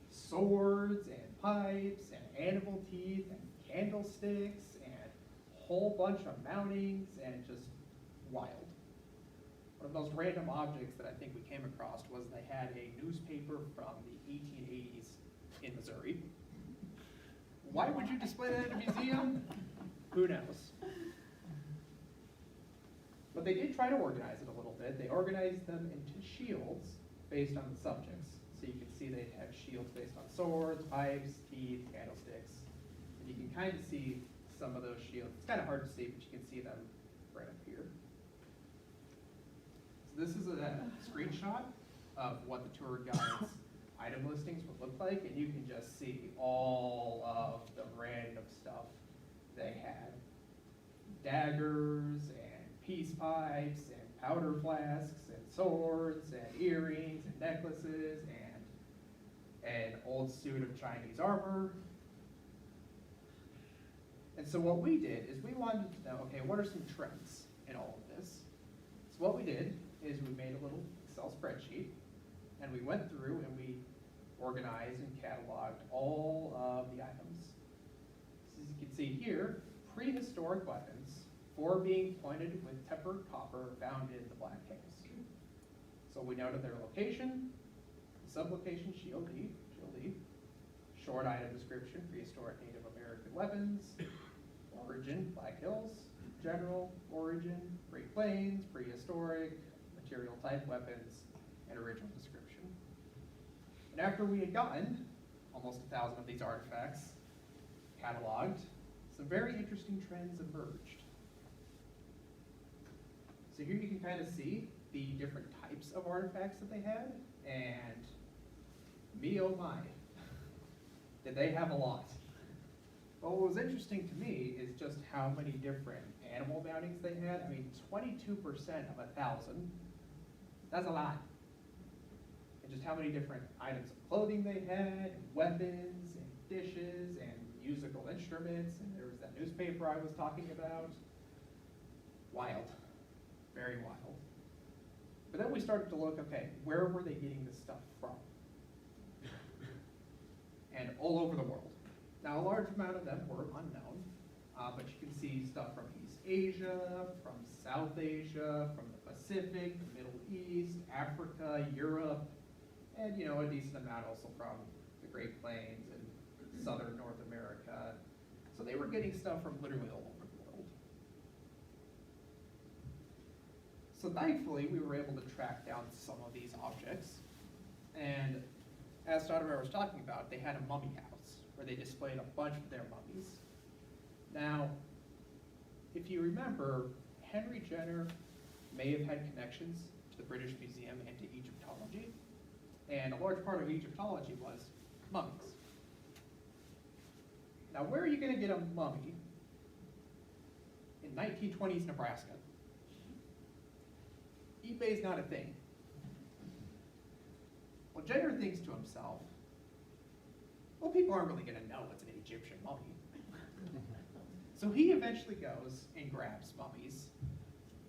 swords and pipes and animal teeth and candlesticks and a whole bunch of mountings and just wild. One of the most random objects that I think we came across was they had a newspaper from the 1880s in Missouri. Why would you display that in a museum? Who knows? But they did try to organize it a little bit. They organized them into shields based on the subjects. So you can see they have shields based on swords, pipes, teeth, candlesticks. And you can kind of see some of those shields. It's kind of hard to see, but you can see them right up here. So this is a screenshot of what the tour guide's item listings would look like, and you can just see all of the random stuff they had. Daggers and peace pipes and powder flasks and swords and earrings and necklaces and an old suit of Chinese armor. And so what we did is we wanted to know, okay, what are some trends in all of this? So what we did is we made a little Excel spreadsheet, and we went through and we organized and cataloged all of the items. So as you can see here, prehistoric weapons, 4 being pointed with tempered copper found in the Black Caves. So we noted their location, sublocation shield E, short item description, prehistoric Native American weapons, origin, Black Hills, general origin, Great Plains, prehistoric, material type weapons, and original description. And after we had gotten almost 1,000 of these artifacts cataloged, some very interesting trends emerged. So here you can kind of see the different types of artifacts that they had, and me oh my, did they have a lot. But what was interesting to me is just how many different animal mountings they had. I mean, 22% of 1,000, that's a lot. And just how many different items of clothing they had, and weapons, and dishes, and musical instruments, and there was that newspaper I was talking about. Wild, very wild. But then we started to look, okay, where were they getting this stuff from? And all over the world. Now, a large amount of them were unknown, but you can see stuff from East Asia, from South Asia, from the Pacific, the Middle East, Africa, Europe, and a decent amount also from the Great Plains and Southern North America. So they were getting stuff from literally all over the world. So thankfully, we were able to track down some of these objects. And as Stoutamire was talking about, they had a mummy house where they displayed a bunch of their mummies. Now, if you remember, Henry Jenner may have had connections to the British Museum and to Egyptology. And a large part of Egyptology was mummies. Now, where are you going to get a mummy in 1920s Nebraska. eBay's not a thing. Well, Jenner thinks to himself, well, people aren't really gonna know it's an Egyptian mummy. So he eventually goes and grabs mummies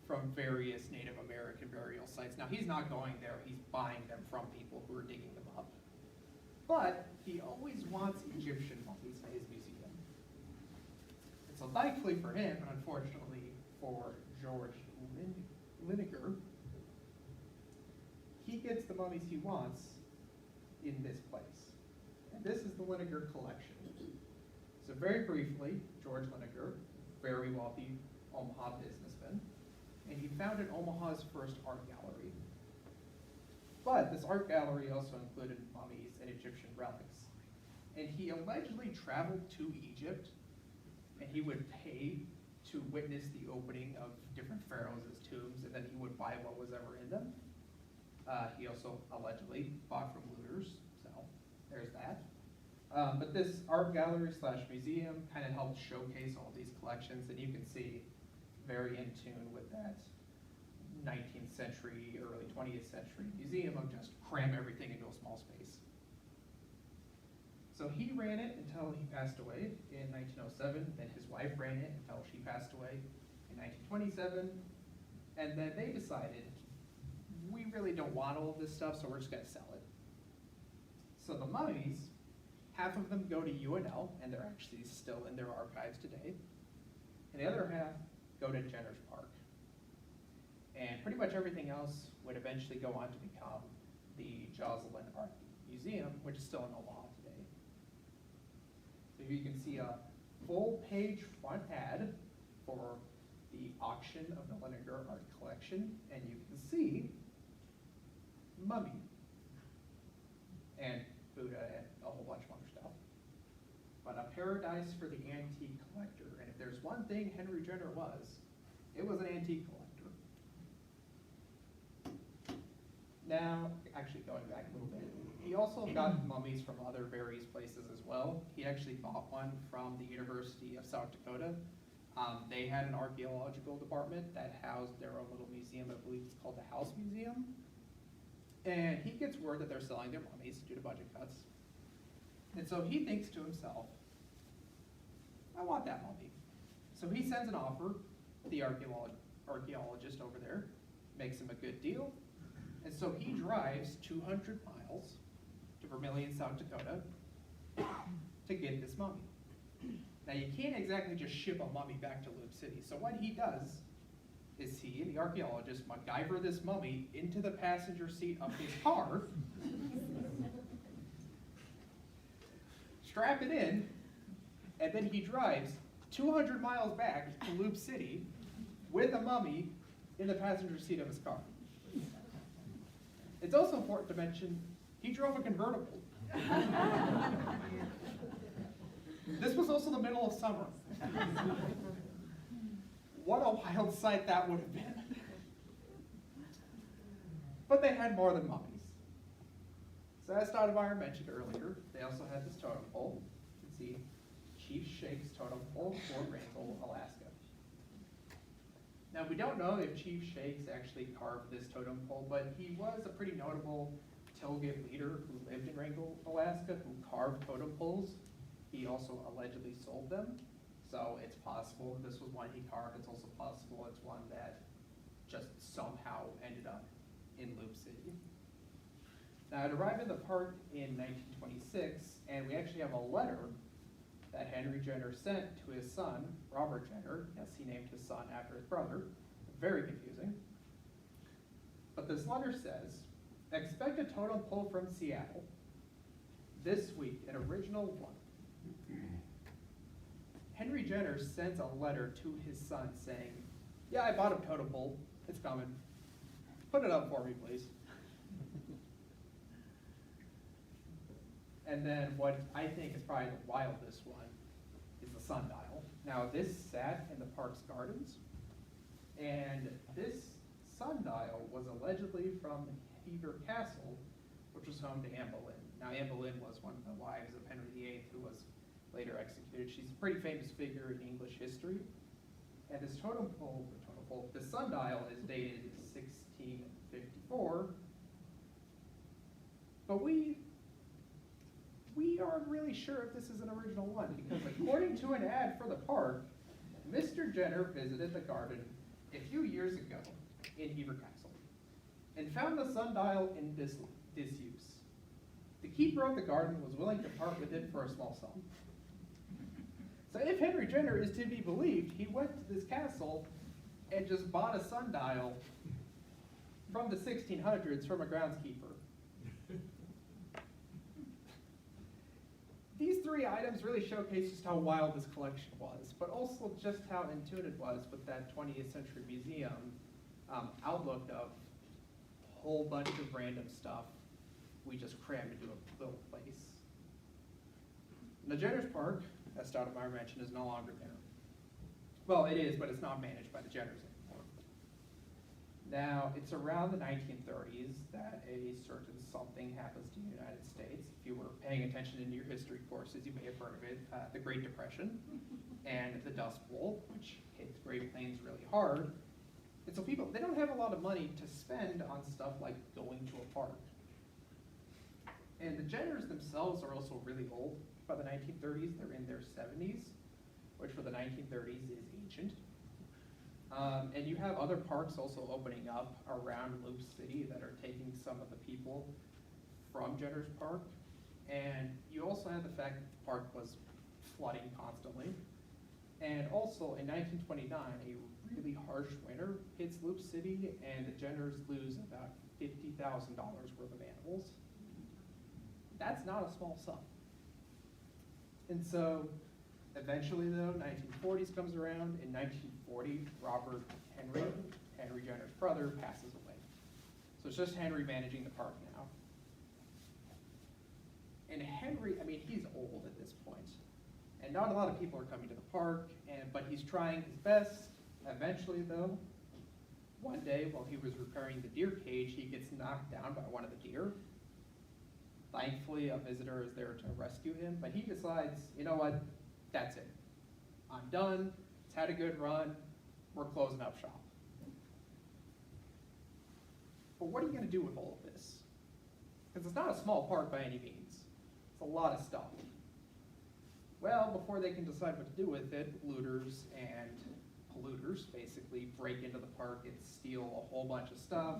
from various Native American burial sites. Now, he's not going there, he's buying them from people who are digging them up. But he always wants Egyptian mummies in his museum. And so thankfully for him, and unfortunately for George Lineker, he gets the mummies he wants in this place. And this is the Lineker collection. So very briefly, George Lineker, very wealthy Omaha businessman, and he founded Omaha's first art gallery. But this art gallery also included mummies and Egyptian relics. And he allegedly traveled to Egypt, and he would pay to witness the opening of different pharaohs' tombs, and then he would buy what was ever in them. He also allegedly bought from looters, so there's that. But this art gallery / museum kind of helped showcase all these collections, and you can see very in tune with that 19th century, early 20th century museum of just cram everything into a small space. So he ran it until he passed away in 1907, then his wife ran it until she passed away in 1927, and then they decided, we really don't want all of this stuff, so we're just gonna sell it. So the mummies, half of them go to UNL, and they're actually still in their archives today, and the other half go to Jenner's Park. And pretty much everything else would eventually go on to become the Joslin Art Museum, which is still in Omaha today. So here you can see a full-page front ad for the auction of the Lineker art collection, and you can see mummy and Buddha and a whole bunch of other stuff. But a paradise for the antique collector, and if there's one thing Henry Jenner was, it was an antique collector. Now, actually going back a little bit, he also got mummies from other various places as well. He actually bought one from the University of South Dakota. They had an archaeological department that housed their own little museum. I believe it's called the House Museum. And he gets word that they're selling their mummies due to budget cuts. And so he thinks to himself, I want that mummy. So he sends an offer to the archaeologist over there, makes him a good deal. And so he drives 200 miles to Vermillion, South Dakota to get this mummy. Now you can't exactly just ship a mummy back to Loup City. So what he does is he and the archaeologist MacGyver this mummy into the passenger seat of his car, strap it in, and then he drives 200 miles back to Loup City with a mummy in the passenger seat of his car. It's also important to mention, he drove a convertible. This was also the middle of summer. What a wild sight that would have been. But they had more than mummies. So as Stoutamire mentioned earlier, they also had this totem pole. You can see Chief Shake's totem pole, Fort Wrangell, Alaska. Now we don't know if Chief Shakes actually carved this totem pole, but he was a pretty notable Tilget leader who lived in Wrangell, Alaska, who carved totem poles. He also allegedly sold them. So it's possible this was one he carved. It's also possible it's one that just somehow ended up in Loup City. Now it arrived in the park in 1926, and we actually have a letter that Henry Jenner sent to his son, Robert Jenner. Yes, he named his son after his brother. Very confusing. But this letter says, expect a totem pole from Seattle this week, an original one. Henry Jenner sends a letter to his son saying, yeah, I bought a totem pole. It's coming. Put it up for me, please. And then what I think is probably the wildest one is the sundial. Now this sat in the park's gardens, and this sundial was allegedly from Hever Castle, which was home to Anne Boleyn. Now Anne Boleyn was one of the wives of Henry VIII, who was later executed. She's a pretty famous figure in English history. And this this sundial is dated 1654, but we aren't really sure if this is an original one, because according to an ad for the park, Mr. Jenner visited the garden a few years ago in Hever Castle and found the sundial in disuse. The keeper of the garden was willing to part with it for a small sum. So if Henry Jenner is to be believed, he went to this castle and just bought a sundial from the 1600s from a groundskeeper. These three items really showcase just how wild this collection was, but also just how in tune it was with that 20th century museum outlook of a whole bunch of random stuff we just crammed into a little place. The Jenner's Park, as Stoutamire mentioned, is no longer there. Well, it is, but it's not managed by the Jenners anymore. Now, it's around the 1930s that a certain something happens to the United States. If you were paying attention in your history courses, you may have heard of it, the Great Depression and the Dust Bowl, which hit the Great Plains really hard. And so people, they don't have a lot of money to spend on stuff like going to a park. And the Jenners themselves are also really old. By the 1930s, they're in their 70s, which for the 1930s is ancient. And you have other parks also opening up around Loup City that are taking some of the people from Jenner's Park. And you also have the fact that the park was flooding constantly. And also in 1929, a really harsh winter hits Loup City, and the Jenners lose about $50,000 worth of animals. That's not a small sum. And so eventually though, 1940s comes around. In 1940, Robert Henry Jenner's brother, passes away. So it's just Henry managing the park now. And Henry, I mean, he's old at this point. And not a lot of people are coming to the park, but he's trying his best. Eventually though, one day while he was repairing the deer cage, he gets knocked down by one of the deer. Thankfully, a visitor is there to rescue him, but he decides, you know what, that's it. I'm done, it's had a good run, we're closing up shop. But what are you gonna do with all of this? Because it's not a small park by any means. It's a lot of stuff. Well, before they can decide what to do with it, looters and polluters basically break into the park and steal a whole bunch of stuff,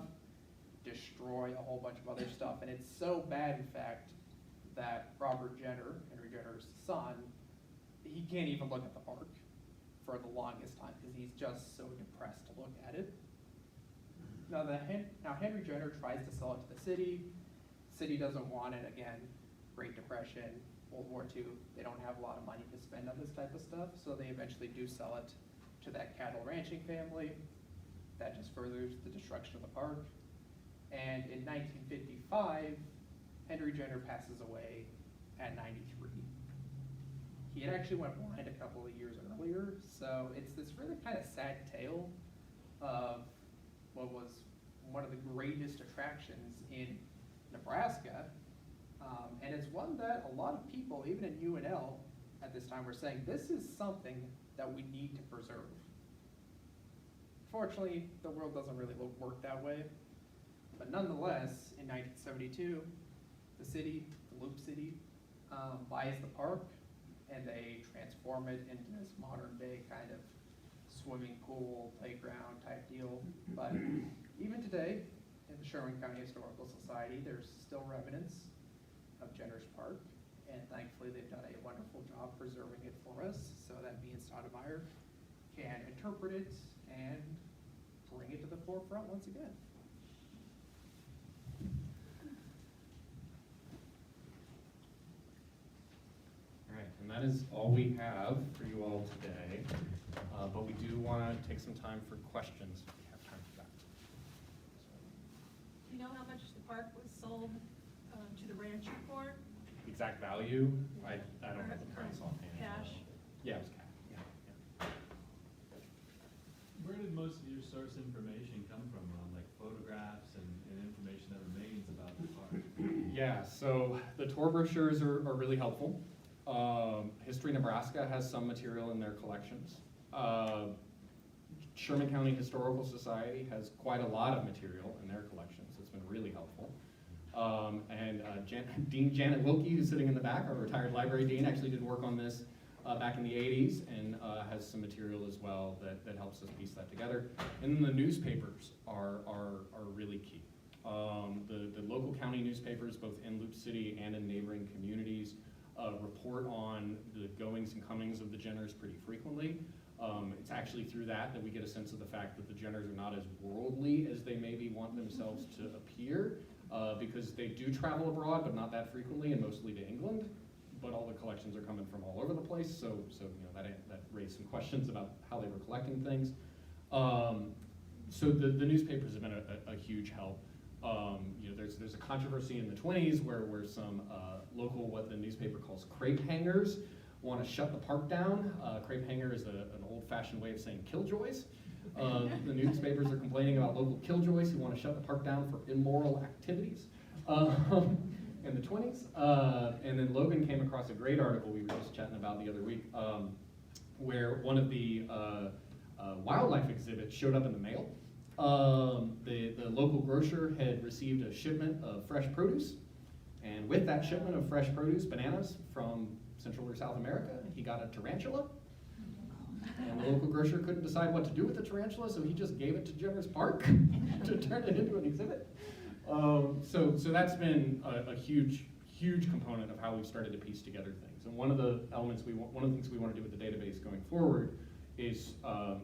destroy a whole bunch of other stuff, and it's so bad, in fact, that Robert Jenner, Henry Jenner's son, he can't even look at the park for the longest time because he's just so depressed to look at it. Now, Henry Jenner tries to sell it to the city. City doesn't want it. Again, Great Depression, World War II, they don't have a lot of money to spend on this type of stuff, so they eventually do sell it to that cattle ranching family. That just furthers the destruction of the park. And in 1955, Henry Jenner passes away at 93. He had actually went blind a couple of years earlier, so it's this really kind of sad tale of what was one of the greatest attractions in Nebraska. And it's one that a lot of people, even in UNL at this time, were saying, this is something that we need to preserve. Fortunately, the world doesn't really work that way. But nonetheless, in 1972, the city, the Loup City, buys the park, and they transform it into this modern day kind of swimming pool, playground type deal. But even today, in the Sherman County Historical Society, there's still remnants of Jenner's Park, and thankfully they've done a wonderful job preserving it for us, so that me and Stoutamire can interpret it and bring it to the forefront once again. All right, and that is all we have for you all today, but we do want to take some time for questions if we have time for that. Do you know how much the park was sold to the rancher for? Exact value, I don't have the price offhand. Cash? Yeah, it was cash, yeah. Where did most of your source information come from, like photographs and information that remains about the park? Yeah, so the tour brochures are really helpful. History Nebraska has some material in their collections. Sherman County Historical Society has quite a lot of material in their collections. It's been really helpful. Dean Janet Wilkie, who's sitting in the back, our retired library dean, actually did work on this back in the 80s and has some material as well that helps us piece that together. And then the newspapers are really key. The local county newspapers, both in Loup City and in neighboring communities, report on the goings and comings of the Jenners pretty frequently. It's actually through that we get a sense of the fact that the Jenners are not as worldly as they maybe want themselves to appear, because they do travel abroad, but not that frequently, and mostly to England. But all the collections are coming from all over the place, so that raised some questions about how they were collecting things. So the newspapers have been a huge help. There's a controversy in the 20s where some local, what the newspaper calls crepe hangers, want to shut the park down. Crepe hanger is an old-fashioned way of saying killjoys. The newspapers are complaining about local killjoys who want to shut the park down for immoral activities in the 20s. And then Logan came across a great article we were just chatting about the other week, where one of the wildlife exhibits showed up in the mail. The local grocer had received a shipment of fresh produce, and with that shipment of fresh produce, bananas from Central or South America, he got a tarantula. And the local grocer couldn't decide what to do with the tarantula, so he just gave it to Jenner's Park to turn it into an exhibit. So that's been a huge component of how we've started to piece together things. And one of the things we want to do with the database going forward is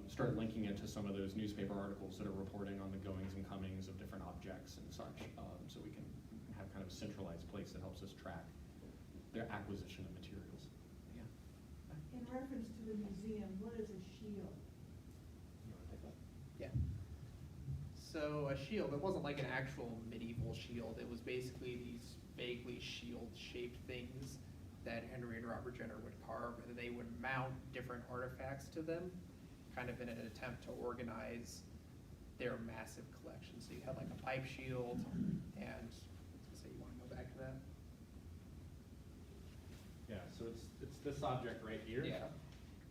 start linking it to some of those newspaper articles that are reporting on the goings and comings of different objects and such, so we can have kind of a centralized place that helps us track their acquisition of materials. Yeah. In reference to the museum, what is a shield? You want to take that? Yeah. So a shield, it wasn't like an actual medieval shield. It was basically these vaguely shield-shaped things that Henry and Robert Jenner would carve, and they would mount different artifacts to them, kind of in an attempt to organize their massive collection. So you had like a pipe shield, and let's say you want to go back to that. Yeah, so it's this object right here. Yeah.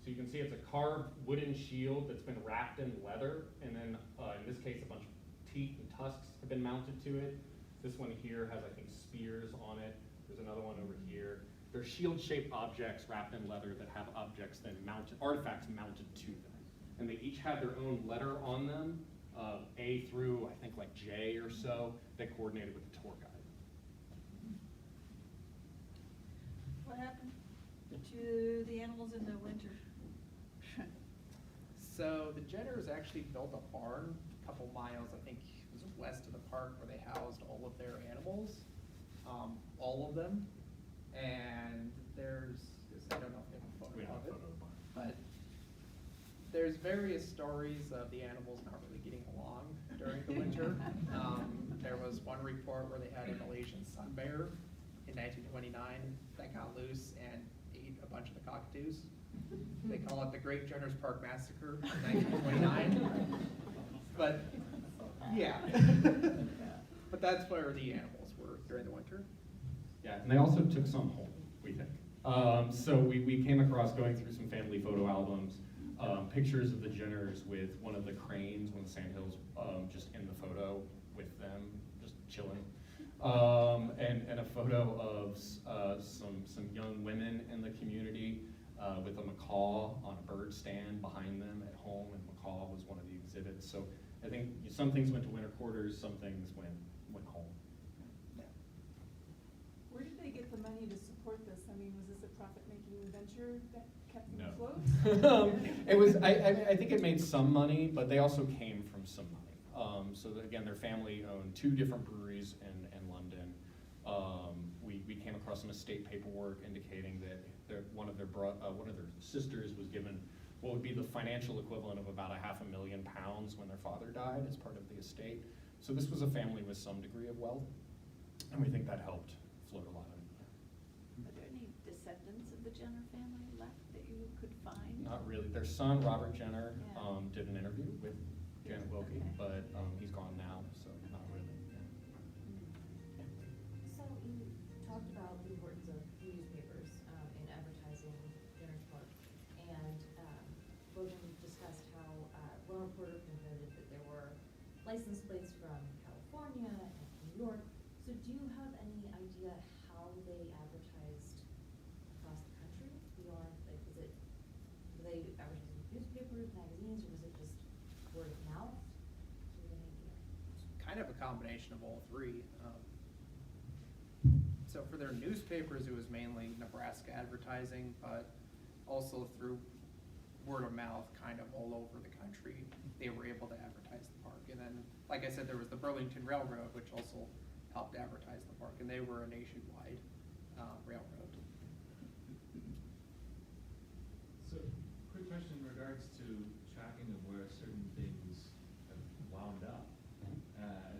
So you can see it's a carved wooden shield that's been wrapped in leather, and then in this case a bunch of teeth and tusks have been mounted to it. This one here has, I think, spears on it. There's another one over here. They're shield-shaped objects wrapped in leather that have artifacts mounted to them. And they each have their own letter on them, A through, I think, like J or so, that coordinated with the tour guide. What happened to the animals in the winter? So the Jenners actually built a barn a couple miles, I think it was west of the park, where they housed all of their animals, all of them. And I don't know if they have a photo of it, but there's various stories of the animals not really getting along during the winter. There was one report where they had a Malaysian sun bear in 1929 that got loose and ate a bunch of the cockatoos. They call it the Great Jenner's Park Massacre in 1929. But yeah, but that's where the animals were during the winter. Yeah, and they also took some home, we think. So we came across, going through some family photo albums, pictures of the Jenners with one of the cranes, one of the sandhills, just in the photo with them, just chilling. And a photo of some young women in the community with a macaw on a bird stand behind them at home, and macaw was one of the exhibits. So I think some things went to winter quarters, some things went home. Where did they get the money to support this? I mean, was this a profit-making venture that kept them No. afloat? It was. I think it made some money, but they also came from some money. So that, again, their family owned 2 different breweries in London. We came across some estate paperwork indicating that one of their sisters was given what would be the financial equivalent of about £500,000 when their father died as part of the estate. So this was a family with some degree of wealth, and we think that helped float a lot of it. Are there any descendants of the Jenner family left that you could find? Not really. Their son, Robert Jenner, Yeah. did an interview with Janet Wilkie, Okay. but he's gone now, so not really. So you talked about the importance of newspapers in advertising Jenner's Park, and Logan discussed how one of that how they advertised across the country beyond, like, were they advertising in newspapers, magazines, or was it just word of mouth? Do you have any idea? Kind of a combination of all three. So for their newspapers, it was mainly Nebraska advertising, but also through word of mouth kind of all over the country, they were able to advertise the park. And then, like I said, there was the Burlington Railroad, which also helped advertise the park, and they were a nationwide railroad. So, quick question in regards to tracking of where certain things have wound up,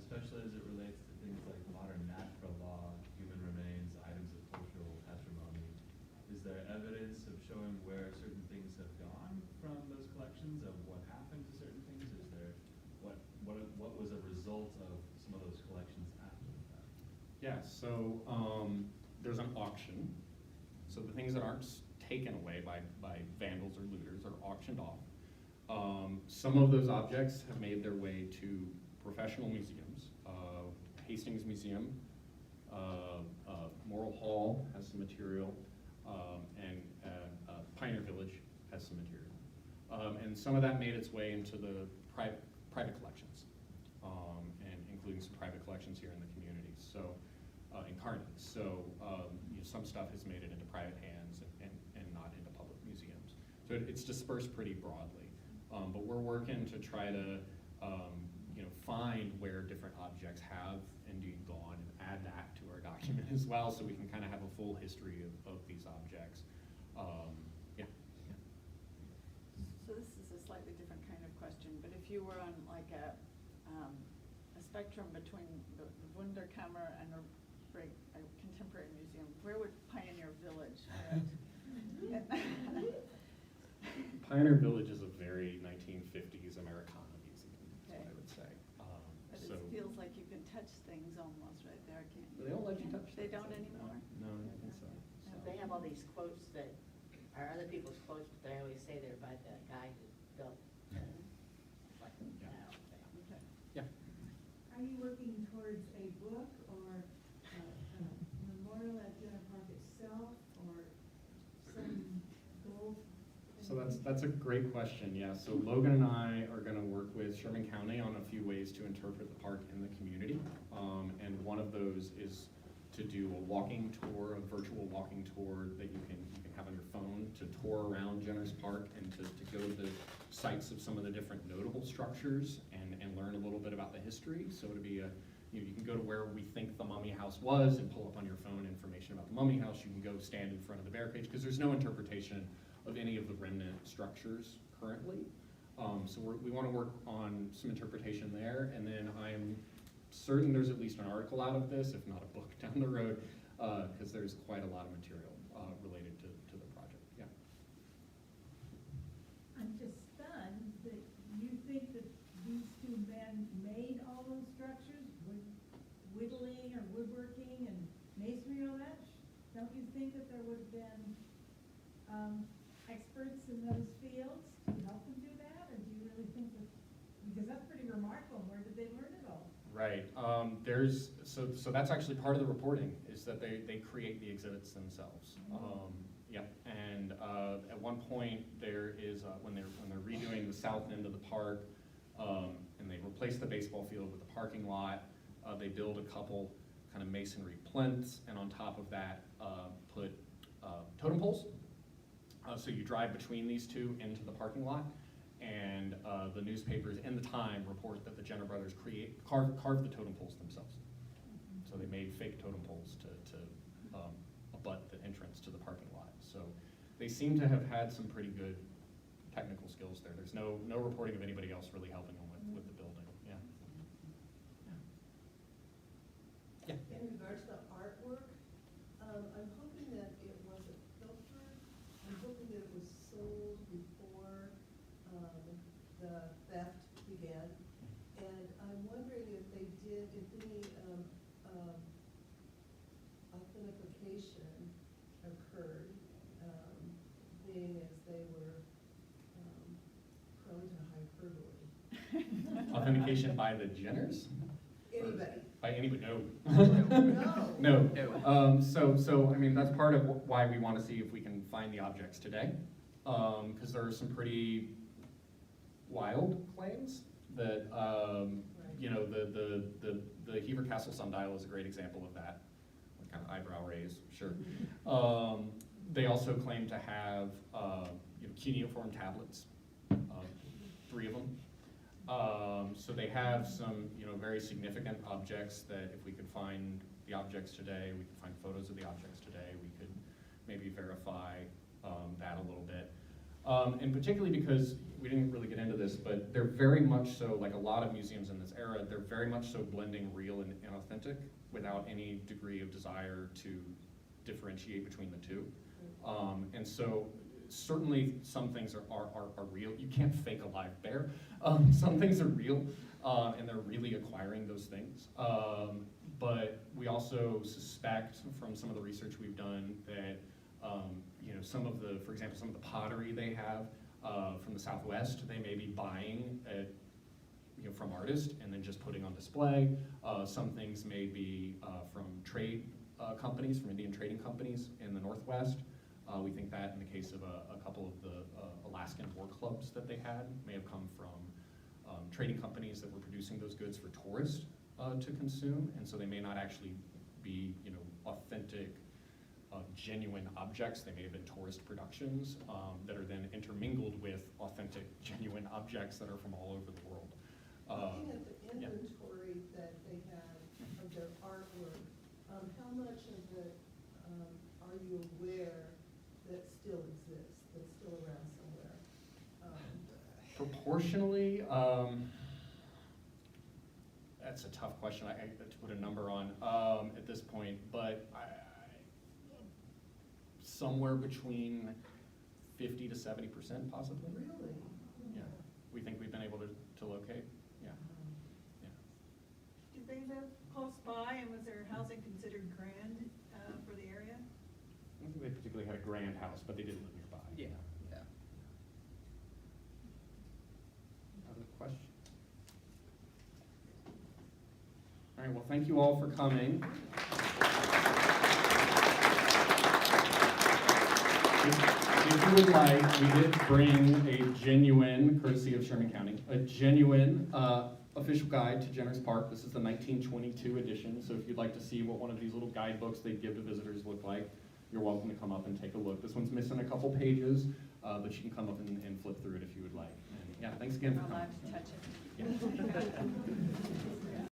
especially as it relates to things like modern natural law, human remains, items of cultural patrimony. Is there evidence of showing where certain things have gone from those collections, of what happened to certain things? Is there, what was a result of some of those collections after the fact? Yeah, so there's an auction. So the things that aren't taken away by vandals or looters are auctioned off. Some of those objects have made their way to professional museums. Hastings Museum, Morrill Hall has some material, and Pioneer Village has some material. And some of that made its way into the private collections, and including some private collections here in the community. So, in Kearney. So, some stuff has made it into private hands and not into public museums. So it's dispersed pretty broadly. But we're working to try to, find where different objects have indeed gone and add that to our document as well, so we can kind of have a full history of these objects. Yeah. So this is a slightly different kind of question, but if you were on like a spectrum between the Wunderkammer and a contemporary museum, where would Pioneer Village fit? Pioneer Village is a very 1950s Americana museum, is what I would say. But So it feels like you can touch things almost right there, can't you? they don't let you touch They things don't anymore? No, I don't think so. They have all these quotes that are other people's quotes, but they always say they're by the guy who built it. It's like, Yeah. no. Okay. Yeah. Are you working towards a book or a memorial at Jenner Park itself, or some goal? So that's a great question, yeah. So Logan and I are gonna work with Sherman County on a few ways to interpret the park in the community. And one of those is to do a walking tour, a virtual walking tour that you can have on your phone, to tour around Jenner's Park and to go to the sites of some of the different notable structures and learn a little bit about the history. So it'll be you can go to where we think the mummy house was and pull up on your phone information about the mummy house. You can go stand in front of the barricades, because there's no interpretation of any of the remnant structures currently. So we want to work on some interpretation there, and then I'm certain there's at least an article out of this, if not a book down the road, because there's quite a lot of material related to the project. Yeah. I'm just stunned that you think that these two men made all those structures, whittling or woodworking and masonry and all that. Don't you think that there would have been experts in those fields to help them do that, or do you really think that, because that's pretty remarkable, where did they learn it all? Right. So that's actually part of the reporting, is that they create the exhibits themselves. Yeah. And at one point there is when they're redoing the south end of the park, and they replace the baseball field with a parking lot. They build a couple kind of masonry plinths, and on top of that put totem poles. So you drive between these two into the parking lot, and the newspapers in the time report that the Jenner brothers carved the totem poles themselves. So they made fake totem poles to abut the entrance to the parking lot. So they seem to have had some pretty good technical skills there. There's no reporting of anybody else really helping them with the building. Yeah. Yeah. In regards to the artwork, I'm hoping that it wasn't filtered. I'm hoping that it was sold before the theft began. And I'm wondering if they did, if any authentication occurred, being as they were prone to hyperbole. Authentication by the Jenners? Anybody. By anybody, no. No. No. So, I mean, that's part of why we want to see if we can find the objects today. Because there are some pretty wild claims that, you know, the Hever Castle sundial is a great example of that. Kind of eyebrow raise, sure. They also claim to have you know, cuneiform tablets, 3 of them. So they have some, you know, very significant objects that if we could find the objects today, we could find photos of the objects today, we could maybe verify that a little bit. And particularly because we didn't really get into this, but they're very much so, like a lot of museums in this era, they're very much so blending real and authentic without any degree of desire to differentiate between the two. And so certainly some things are real. You can't fake a live bear. Some things are real, and they're really acquiring those things. But we also suspect from some of the research we've done that you know, some of the, for example, some of the pottery they have from the Southwest, they may be buying at, you know, from artists and then just putting on display. Some things may be from trade companies, from Indian trading companies in the Northwest. We think that in the case of a couple of the Alaskan war clubs that they had may have come from trading companies that were producing those goods for tourists to consume, and so they may not actually be, you know, authentic, genuine objects. They may have been tourist productions that are then intermingled with authentic, genuine objects that are from all over the world. Looking at the inventory that they have of their artwork, how much of it are you aware that still exists, that's still around somewhere? Proportionally, that's a tough question to put a number on at this point, but somewhere between 50 to 70% possibly. Really? Yeah, we think we've been able to locate. Yeah. Yeah. Did they live close by, and was their housing considered grand for the area? I don't think they particularly had a grand house, but they did live nearby. Yeah. Other questions? All right, well, thank you all for coming. If you would like, we did bring a genuine, courtesy of Sherman County, a genuine official guide to Jenner's Park. This is the 1922 edition, so if you'd like to see what one of these little guidebooks they give to visitors look like, you're welcome to come up and take a look. This one's missing a couple pages, but you can come up and flip through it if you would like. And yeah, thanks again for We're coming. allowed to touch it. Yeah.